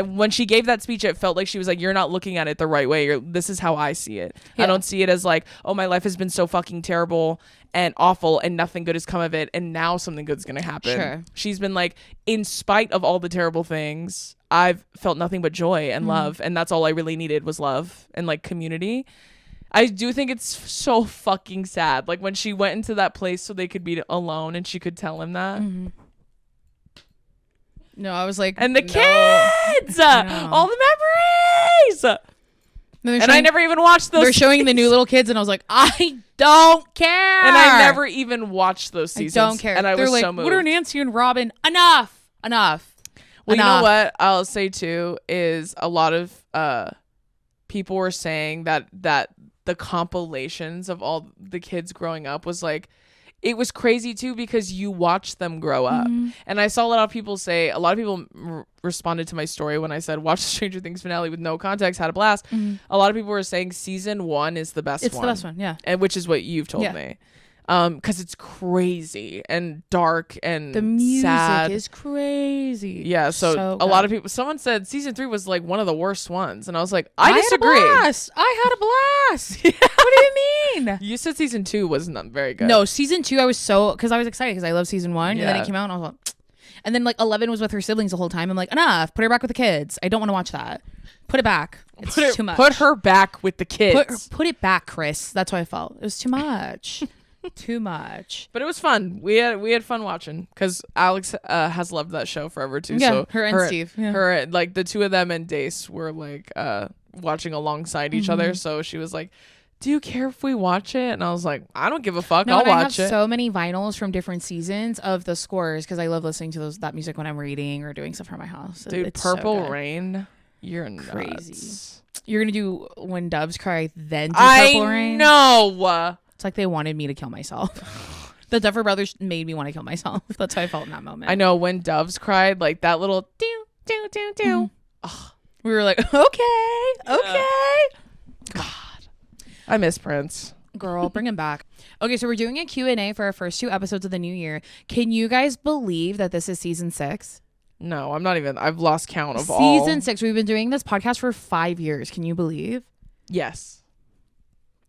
When she gave that speech, it felt like she was like, you're not looking at it the right way. This is how I see it. Yeah. I don't see it as like, oh, my life has been so fucking terrible and awful and nothing good has come of it, and now something good's gonna happen. Sure. She's been like, in spite of all the terrible things, I've felt nothing but joy and love, and that's all I really needed was love and like community. I do think it's so fucking sad, like when she went into that place so they could be alone and she could tell him that. No, I was like, and the kids, all the memories. And I never even watched those. They're showing the new little kids, and I was like, I don't care. And I never even watched those seasons. I don't care. And I They're was like, so moved. What are Nancy and Robin? Enough. Well, you know what I'll say too is a lot of people were saying that the compilations of all the kids growing up was like, it was crazy too because you watch them grow up. And I saw a lot of people responded to my story when I said watch the Stranger Things finale with no context, had a blast. A lot of people were saying season 1 is the best one. It's the best one, yeah. And which is what you've told me. Because it's crazy and dark and the music sad. Is crazy. Yeah, so a lot of people, someone said season 3 was like one of the worst ones, and I was like, I disagree. I had a blast. What do you mean? You said season 2 was not very good. No, season 2 I was because I was excited because I love season 1, and then it came out and I was like, and then like 11 was with her siblings the whole time. I'm like, enough, put her back with the kids. I don't want to watch that. Put it back. It's too much. Put her back with the kids. Put it back, Chris. That's what I felt. It was too much. Too much. But it was fun. We had fun watching because Alex has loved that show forever too. Yeah, so her and Steve. Yeah. Her, like the two of them and Dace were like watching alongside each other. So she was like, do you care if we watch it? And I was like, I don't give a fuck. I'll watch it. I have so many vinyls from different seasons of the scores because I love listening to that music when I'm reading or doing stuff for my house. Dude, it's Purple Rain, you're crazy. Nuts. You're gonna do When Doves Cry, then do Purple Rain? I know. It's like they wanted me to kill myself. The Duffer Brothers made me want to kill myself. That's how I felt in that moment. I know When Doves Cried, like that little do do do do. We were like, okay. God, I miss Prince. Girl, bring him back. Okay, so we're doing a Q&A for our first 2 episodes of the new year. Can you guys believe that this is season 6? No, I'm not even. I've lost count of all. Season 6. We've been doing this podcast for 5 years. Can you believe? Yes.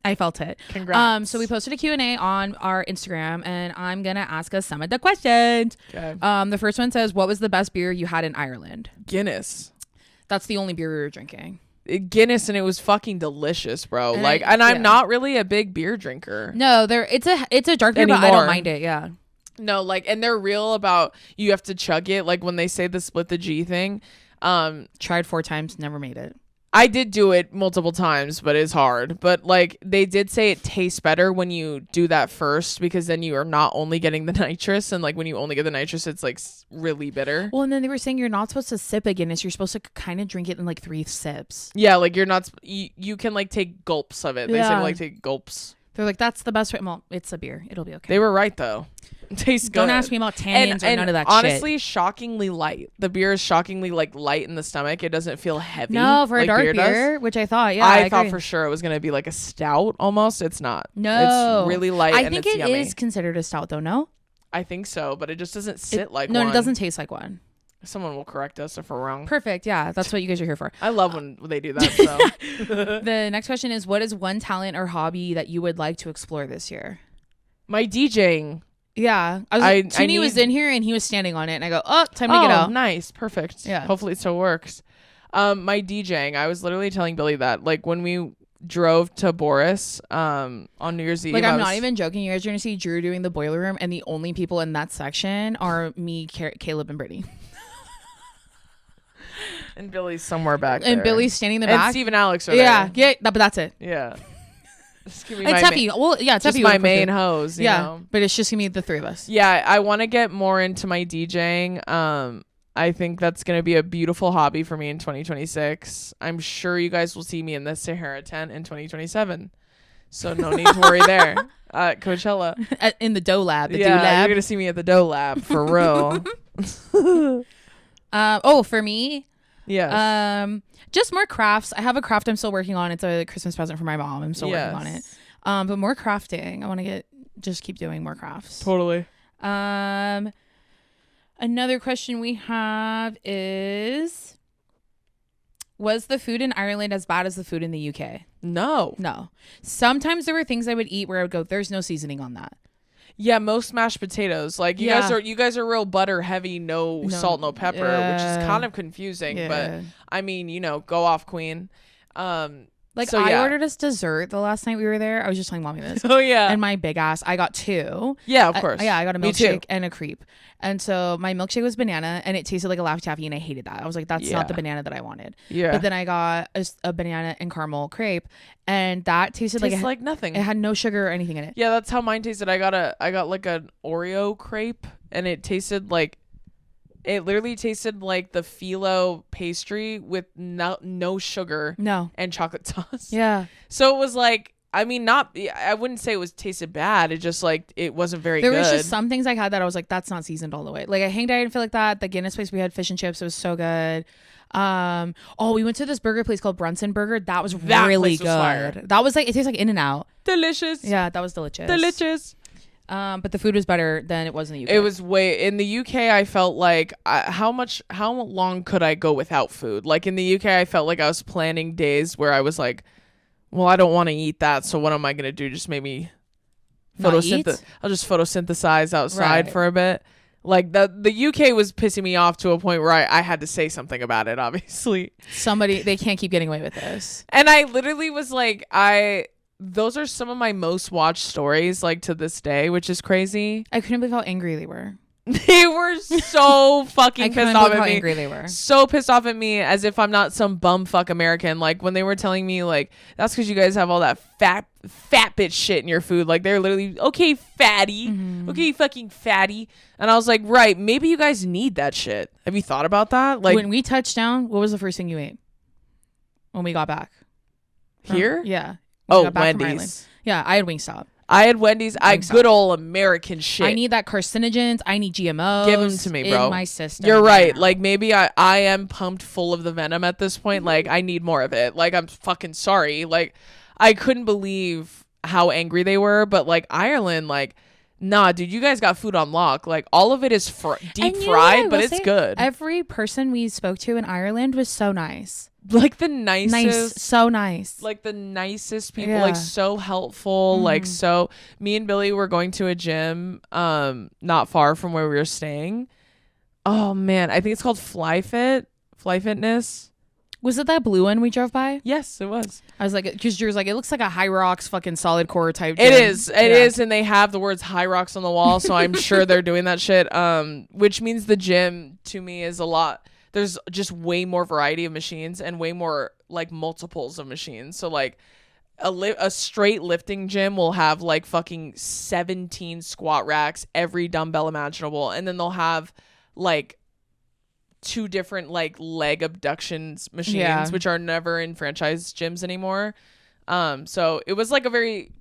I felt it. Congrats. So we posted a Q&A on our Instagram, and I'm going to ask us some of the questions. Okay. The first one says, what was the best beer you had in Ireland? Guinness. That's the only beer we were drinking. Guinness, and it was fucking delicious, bro. I'm not really a big beer drinker. No, it's a dark beer, but I don't mind it. Yeah. No, like, and they're real about you have to chug it. Like when they say the split the G thing. Tried 4 times, never made it. I did do it multiple times, but it's hard. But like they did say it tastes better when you do that first, because then you are not only getting the nitrous, and like when you only get the nitrous, it's like really bitter. Well, and then they were saying you're not supposed to sip a Guinness. You're supposed to kind of drink it in like 3 sips. Yeah, like you're not. You can like take gulps of it. They say like take gulps. They're like, that's the best way. Well, it's a beer. It'll be okay. They were right though. Tastes good. Don't ask me about tannins or none of that honestly, shit. Shockingly light. The beer is shockingly like light in the stomach. It doesn't feel heavy. No, for like a dark beer, which I thought, I thought for sure it was gonna be like a stout almost. It's not. No, it's really light. I think it's it yummy. is considered a stout though. No, I think so, but it just doesn't sit like one. No, it doesn't taste like one. Someone will correct us if we're wrong. Perfect. Yeah, that's what you guys are here for. I love when they do that. So. The next question is, what is one talent or hobby that you would like to explore this year? My DJing. Yeah, Toonie was in here and he was standing on it, and I go, time to get out. Nice, perfect. Yeah, hopefully it still works. My DJing. I was literally telling Billy that, like, when we drove to Boris on New Year's Eve. Like, I'm not even joking. You guys are gonna see Drew doing the boiler room, and the only people in that section are me, Caleb, and Brittany. And Billy's somewhere back there. And Billy's standing in the back. And Steve and Alex are there. Yeah, but that's it. Yeah. It's Effie. Well, yeah, it's just Effie. My main hose. You know? But it's just gonna be the 3 of us. Yeah, I want to get more into my DJing. I think that's gonna be a beautiful hobby for me in 2026. I'm sure you guys will see me in the Sahara tent in 2027. So no need to worry there. Coachella. In the dough lab. The yeah, dough lab. you're gonna see me at the dough lab for real. For me, yes. Just more crafts. I have a craft I'm still working on. It's a Christmas present for my mom. I'm still working on it. But more crafting. I want to just keep doing more crafts. Totally. Another question we have is, was the food in Ireland as bad as the food in the UK? No. Sometimes there were things I would eat where I would go, there's no seasoning on that. Yeah, most mashed potatoes. Like you guys are real butter heavy, no salt, no pepper, which is kind of confusing. Yeah. But I mean, go off, queen. I ordered us dessert the last night we were there. I was just telling mommy this. Oh yeah. And my big ass, I got 2. Yeah, of course. I got a milkshake and a crepe. And so my milkshake was banana and it tasted like a Laffy Taffy and I hated that. I was like, that's not the banana that I wanted. Yeah. But then I got a banana and caramel crepe and that tasted like nothing. It had no sugar or anything in it. Yeah, that's how mine tasted. I got like an Oreo crepe and it tasted like, it literally tasted like the phyllo pastry with no sugar and chocolate sauce. Yeah. So it was like, I mean, I wouldn't say it was tasted bad. It just like, it wasn't very good. There was just some things I had that I was like, that's not seasoned all the way. Like I hanged out, I didn't feel like that. The Guinness place, we had fish and chips. It was so good. We went to this burger place called Brunson Burger. That was really good. That was like, it tastes like In-N-Out. Delicious. Yeah, that was delicious. Delicious. But the food was better than it was in the UK. It was in the UK. I felt like how long could I go without food? Like in the UK, I felt like I was planning days where I was like, well, I don't want to eat that. So what am I going to do? Just maybe I'll just photosynthesize outside for a bit. Like the UK was pissing me off to a point where I had to say something about it. Obviously, they can't keep getting away with this. And I literally was like, those are some of my most watched stories, like to this day, which is crazy. I couldn't believe how angry they were. They were so fucking pissed off at me. Angry they were. So pissed off at me, as if I'm not some bumfuck American. Like when they were telling me, like, that's because you guys have all that fat bitch shit in your food. Like they're literally, okay, fatty, okay, fucking fatty. And I was like, right, maybe you guys need that shit. Have you thought about that? Like when we touched down, what was the first thing you ate when we got back? Here? Yeah. Wendy's. Yeah, I had Wingstop. I had Wendy's. Good old American shit. I need that carcinogens. I need GMOs. Give them to me, bro. In my system. You're right. Like maybe I am pumped full of the venom at this point. Like I need more of it. Like I'm fucking sorry. Like I couldn't believe how angry they were. But like Ireland, like, nah, dude, you guys got food on lock. Like all of it is deep fried, but it's good. Every person we spoke to in Ireland was so nice. Like the nicest, so nice. Like the nicest people, like so helpful. Like so, me and Billy were going to a gym, not far from where we were staying. Oh man, I think it's called Fly Fitness. Was it that blue one we drove by? Yes, it was. I was like, because yours like, it looks like a High Rocks fucking solid core type gym. It is, and they have the words High Rocks on the wall, so I'm sure they're doing that shit. Which means the gym to me is a lot. There's just way more variety of machines and way more like multiples of machines. So like a straight lifting gym will have like fucking 17 squat racks, every dumbbell imaginable. And then they'll have like 2 different like leg abductions machines, which are never in franchise gyms anymore. So it was like a very,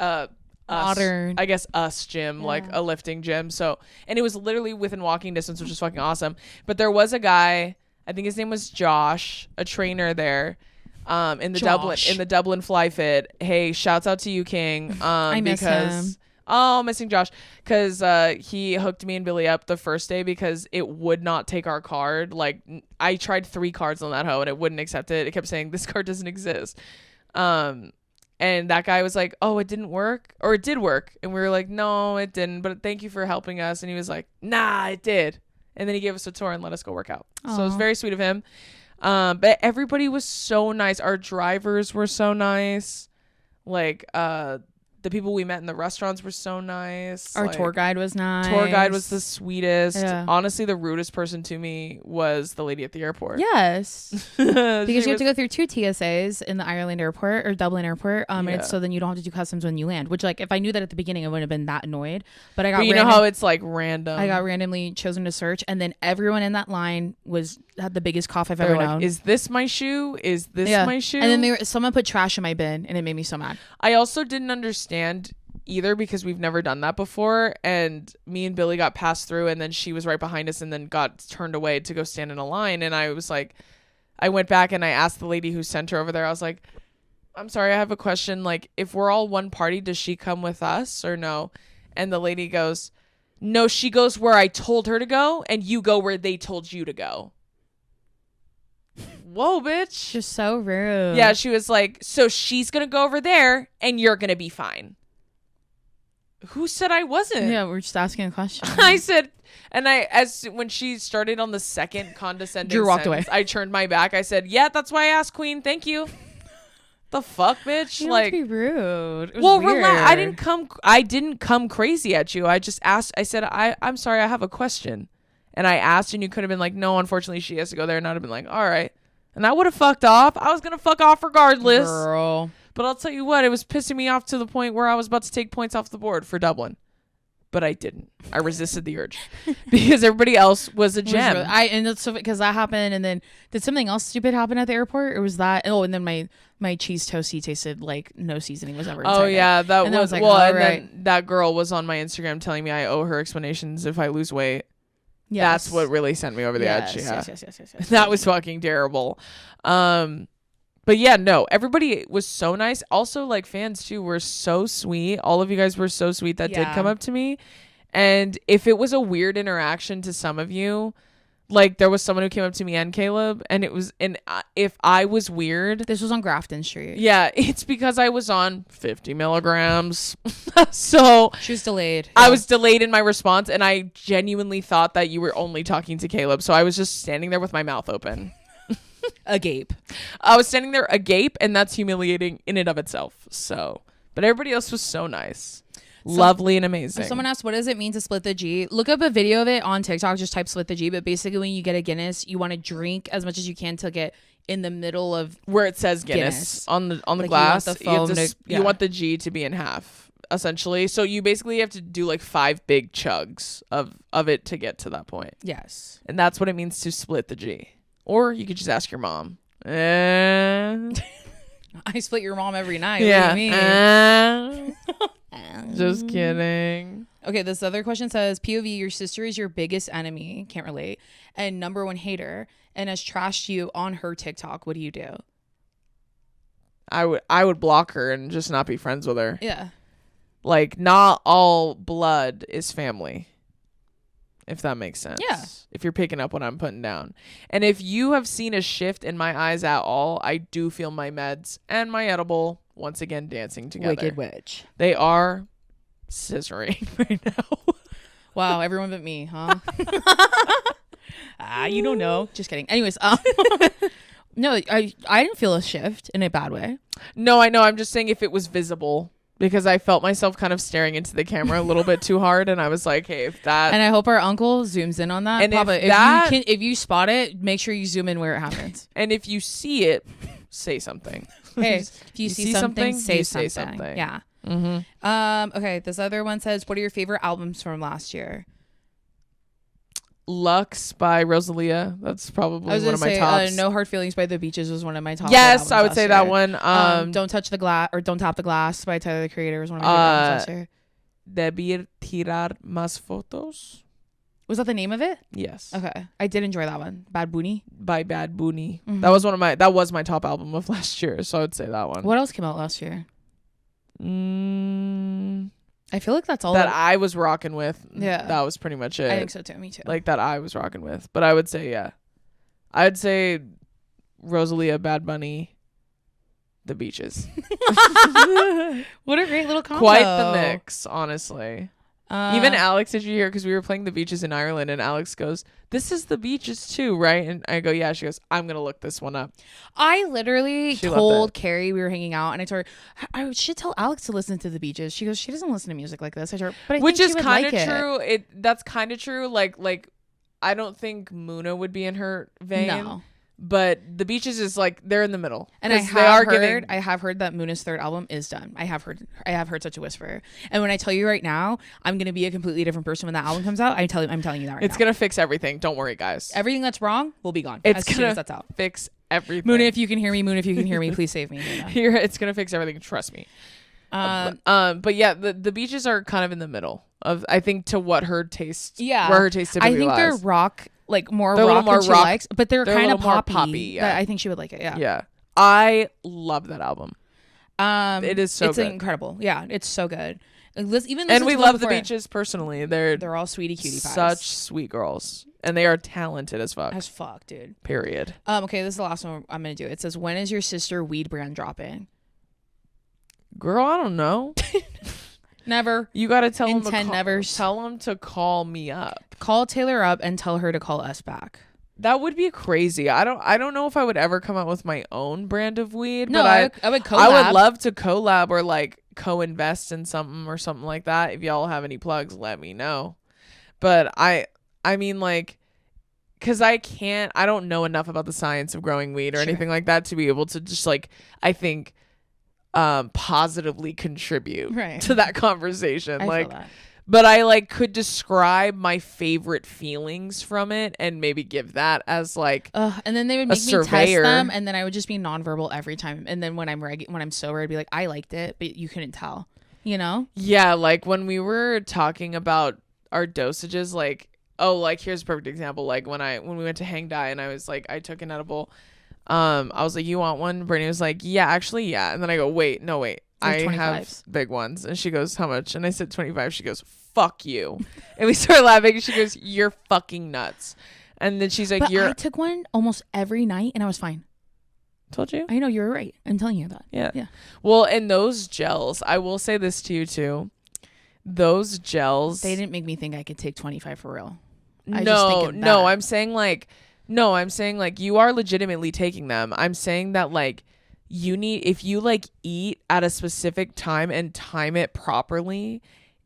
modern, I guess, gym, like a lifting gym. So, and it was literally within walking distance, which is fucking awesome. But there was a guy, I think his name was Josh, a trainer there, in the Dublin Fly Fit. Hey, shouts out to you, King. I miss him. Oh, missing Josh, because he hooked me and Billy up the first day because it would not take our card. Like I tried 3 cards on that hoe and it wouldn't accept it. It kept saying this card doesn't exist. And that guy was like, oh, it didn't work, or it did work, and we were like, no, it didn't, but thank you for helping us. And he was like, nah, it did. And then he gave us a tour and let us go work out. Aww. So it was very sweet of him. But everybody was so nice. Our drivers were so nice. Like, the The people we met in the restaurants were so nice. Our tour guide was nice. Tour guide was the sweetest. Yeah. Honestly, the rudest person to me was the lady at the airport. Yes. Because you have to go through 2 TSAs in the Ireland airport or Dublin airport. And it's, so then you don't have to do customs when you land, which like if I knew that at the beginning, I wouldn't have been that annoyed. But I got you know how it's like random. I got randomly chosen to search, and then everyone in that line had the biggest cough I've ever known. Is this my shoe? Is this my shoe? And then someone put trash in my bin, and it made me so mad. I also didn't understand either because we've never done that before, and me and Billy got passed through, and then she was right behind us and then got turned away to go stand in a line. And I was like, I went back and I asked the lady who sent her over there, I was like, I'm sorry, I have a question, like if we're all one party, does she come with us or no? And the lady goes, no, she goes where I told her to go, and you go where they told you to go. Whoa, bitch. Just so rude. Yeah, she was like, so she's gonna go over there and you're gonna be fine. Who said I wasn't? Yeah, we're just asking a question. I said, and when she started on the second condescending Drew walked sentence, away. I turned my back. I said, yeah, that's why I asked Queen. Thank you. The fuck, bitch. You like, don't have to be rude. It was well, weird. relax. I didn't come crazy at you. I just asked. I said, I'm sorry, I have a question. And I asked, and you could have been like, no, unfortunately, she has to go there. And I'd have been like, all right. And I would have fucked off. I was gonna fuck off regardless. Girl. But I'll tell you what, it was pissing me off to the point where I was about to take points off the board for Dublin. But I didn't. I resisted the urge because everybody else was a gem. And it's so because that happened, and then did something else stupid happen at the airport? Or was that? Oh, and then my cheese toasty tasted like no seasoning was ever. Oh yeah, that was like, well. And right. then that girl was on my Instagram telling me I owe her explanations if I lose weight. Yes. That's what really sent me over the edge. Yeah. Yes. That was fucking terrible. But yeah, no, everybody was so nice. Also, like, fans too were so sweet. All of you guys were so sweet that did come up to me. And if it was a weird interaction to some of you, like there was someone who came up to me and Caleb, and it was, and if I was weird, this was on Grafton Street. Yeah, it's because I was on 50 milligrams. So she was delayed. I was delayed in my response, and I genuinely thought that you were only talking to Caleb. So I was just standing there with my mouth open. Agape. I was standing there agape, and that's humiliating in and of itself. So, but everybody else was so nice. Lovely and amazing. Someone asked, what does it mean to split the G? Look up a video of it on TikTok. Just type split the G. But basically, when you get a Guinness, you want to drink as much as you can to get in the middle of where it says Guinness. on the like glass. You want the G to be in half, essentially. So you basically have to do like 5 big chugs of it to get to that point. Yes. And that's what it means to split the G. Or you could just ask your mom. I split your mom every night. Yeah. What do you mean? Just kidding. Okay, this other question says, POV, your sister is your biggest enemy, can't relate, and number 1 hater, and has trashed you on her TikTok. What do you do? I would block her and just not be friends with her. Yeah. Like, not all blood is family. If that makes sense. Yeah. If you're picking up what I'm putting down. And if you have seen a shift in my eyes at all, I do feel my meds and my edible once again dancing together. Wicked witch. They are scissoring right now. Wow, everyone but me, huh? You don't know. Just kidding. Anyways, no, I didn't feel a shift in a bad way. No, I know. I'm just saying if it was visible. Because I felt myself kind of staring into the camera a little bit too hard, and I was like, "Hey, if that..." And I hope our uncle zooms in on that. And Papa, if you spot it, make sure you zoom in where it happens. And if you see it, say something. Hey, if you see something, say something. Yeah. Mm-hmm. Okay. This other one says, "What are your favorite albums from last year?" Lux by Rosalia. That's probably one of my tops. No Hard Feelings by The Beaches was one of my top. Yes, I would say that one. Don't Touch the Glass or Don't Tap the Glass by Tyler the Creator was one of my favorite albums last year. Debir tirar más fotos. Was that the name of it? Yes. Okay, I did enjoy that one. Bad Bunny by Bad Bunny. Mm-hmm. That was my top album of last year, so I would say that one. What else came out last year? I feel like that's all that I was rocking with. Yeah, that was pretty much it. I think so too. Me too. Like that I was rocking with, but I would say I'd say Rosalia, Bad Bunny, The Beaches. What a great little combo. Quite the mix, honestly. Even Alex, did you hear? Because we were playing the beaches in Ireland, and Alex goes, "This is the beaches too, right?" And I go, "Yeah." She goes, "I'm gonna look this one up." I literally told Carrie, we were hanging out, and I told her I should tell Alex to listen to the beaches. She goes, "She doesn't listen to music like this." I told her, but I which think is kind of true. That's kind of true. Like I don't think Muna would be in her vein. No. But the beaches is like they're in the middle, and I have heard that Muna's third album is done. I have heard such a whisper, and when I tell you right now, I'm gonna be a completely different person when that album comes out. I'm telling you that right now. It's gonna fix everything. Don't worry, guys. Everything that's wrong will be gone. It's as soon as that's out. Fix everything. Muna, if you can hear me, please save me. Here, it's gonna fix everything. Trust me. But yeah, the beaches are kind of in the middle of, I think, to what her taste. Yeah, where her taste typically I think lies. they're rock. Like more rock than she likes, but they're kind of poppy. Yeah. I think she would like it. Yeah. I love that album. It is so it's good. Incredible. Yeah, it's so good. Even and we love the beaches personally. They're all sweetie cutie pies. Such sweet girls, and they are talented as fuck. As fuck, dude. Period. Okay, this is the last one I'm gonna do. It says, "When is your sister weed brand dropping?" Girl, I don't know. Never. You gotta tell them. Tell them to call me up. Call Taylor up and tell her to call us back. That would be crazy. I don't know if I would ever come out with my own brand of weed. No, but I would collab. I would love to collab or like co-invest in something or something like that. If y'all have any plugs, let me know. But I mean, like, because I don't know enough about the science of growing weed or anything like that to be able to just like, I think, positively contribute to that conversation. Like, but I like could describe my favorite feelings from it and maybe give that as like and then they would make me test them, and then I would just be nonverbal every time, and then when I'm sober, I'd be like, I liked it, but you couldn't tell, you know? Yeah, like when we were talking about our dosages, like, oh, like here's a perfect example. Like when we went to Hang Dai and I was like, I took an edible. I was like, you want one? Brittany was like, yeah, actually, yeah. And then I go, wait. I 25s. Have big ones. And she goes, how much? And I said 25. She goes, fuck you. And we started laughing. She goes, you're fucking nuts. And then she's like, I took one almost every night and I was fine. Told you? I know, you were right. I'm telling you that. Yeah. Well, and those gels, I will say this to you too. Those gels. They didn't make me think I could take 25 for real. I'm saying like you are legitimately taking them. I'm saying that like if you like eat at a specific time and time it properly,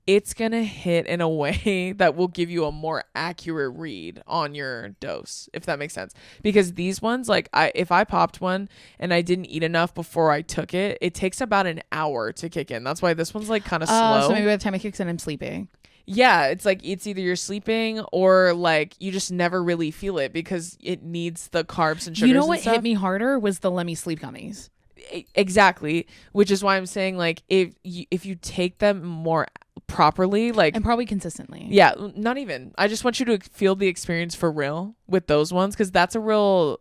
it's gonna hit in a way that will give you a more accurate read on your dose, if that makes sense. Because these ones, like if I popped one and I didn't eat enough before I took it, it takes about an hour to kick in. That's why this one's like kind of slow. So maybe by the time it kicks in, I'm sleeping. Yeah, it's like it's either you're sleeping or like you just never really feel it because it needs the carbs and sugars. You know what hit me harder was the Let Me Sleep gummies. Exactly, which is why I'm saying like if you take them more properly, like, and probably consistently. Yeah, not even. I just want you to feel the experience for real with those ones, because that's a real.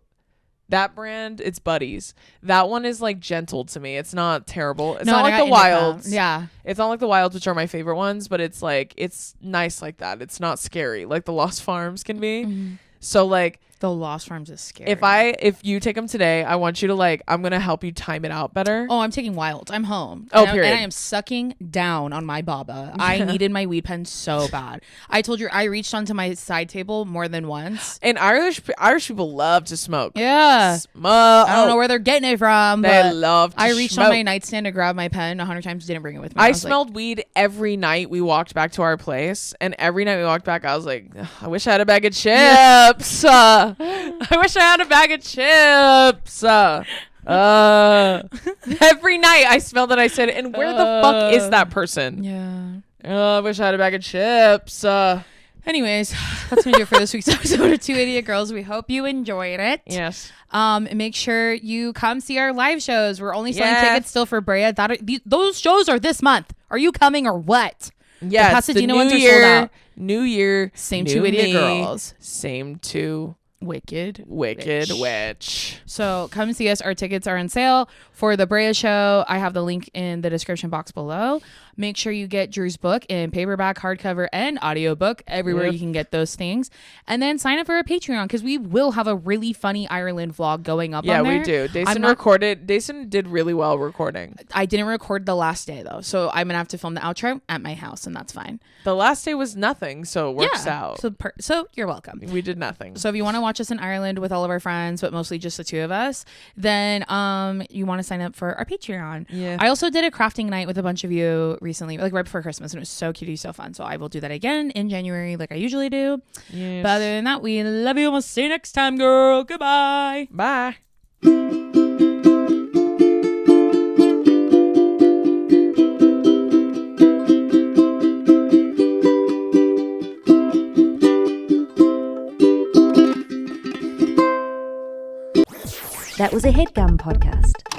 That brand, it's Buddies. That one is like gentle to me. It's not terrible. It's not like the Wilds. Yeah. It's not like the Wilds, which are my favorite ones, but it's like, it's nice like that. It's not scary like the Lost Farms can be. Mm-hmm. So like, the Lost Farms is scary. If you take them today, I want you to like, I'm going to help you time it out better. Oh, I'm taking Wilds. I'm home. Period. And I am sucking down on my baba. I needed my weed pen so bad. I told you, I reached onto my side table more than once. And Irish people love to smoke. Yeah. I don't know where they're getting it from. They love to I reached on my nightstand to grab my pen 100 times, didn't bring it with me. I smelled weed every night we walked back to our place. And every night we walked back, I was like, I wish I had a bag of chips. I wish I had a bag of chips. Every night I smelled it. I said, and where the fuck is that person? Yeah. I wish I had a bag of chips. Anyways, that's gonna do it for this week's episode of Two Idiot Girls. We hope you enjoyed it. Yes. Make sure you come see our live shows. We're only selling tickets still for BREA. Those shows are this month. Are you coming or what? Yeah. The Pasadena ones are sold out. New year. Same Two Idiot Girls. Same two Wicked Witch. So come see us. Our tickets are on sale for the BREA show. I have the link in the description box below. Make sure you get Drew's book in paperback, hardcover, and audiobook everywhere you can get those things. And then sign up for a Patreon because we will have a really funny Ireland vlog going up on there. We do. Dason did really well recording. I didn't record the last day though. So I'm going to have to film the outro at my house and that's fine. The last day was nothing. So it works out. So you're welcome. We did nothing. So if you want to watch us in Ireland with all of our friends, but mostly just the two of us, then you want to sign up for our Patreon. Yeah. I also did a crafting night with a bunch of you recently, like right before Christmas, and it was so cute, so fun. So I will do that again in January like I usually do. Yes. But other than that, we love you and we'll see you next time, girl. Goodbye. Bye. That was a HeadGum podcast.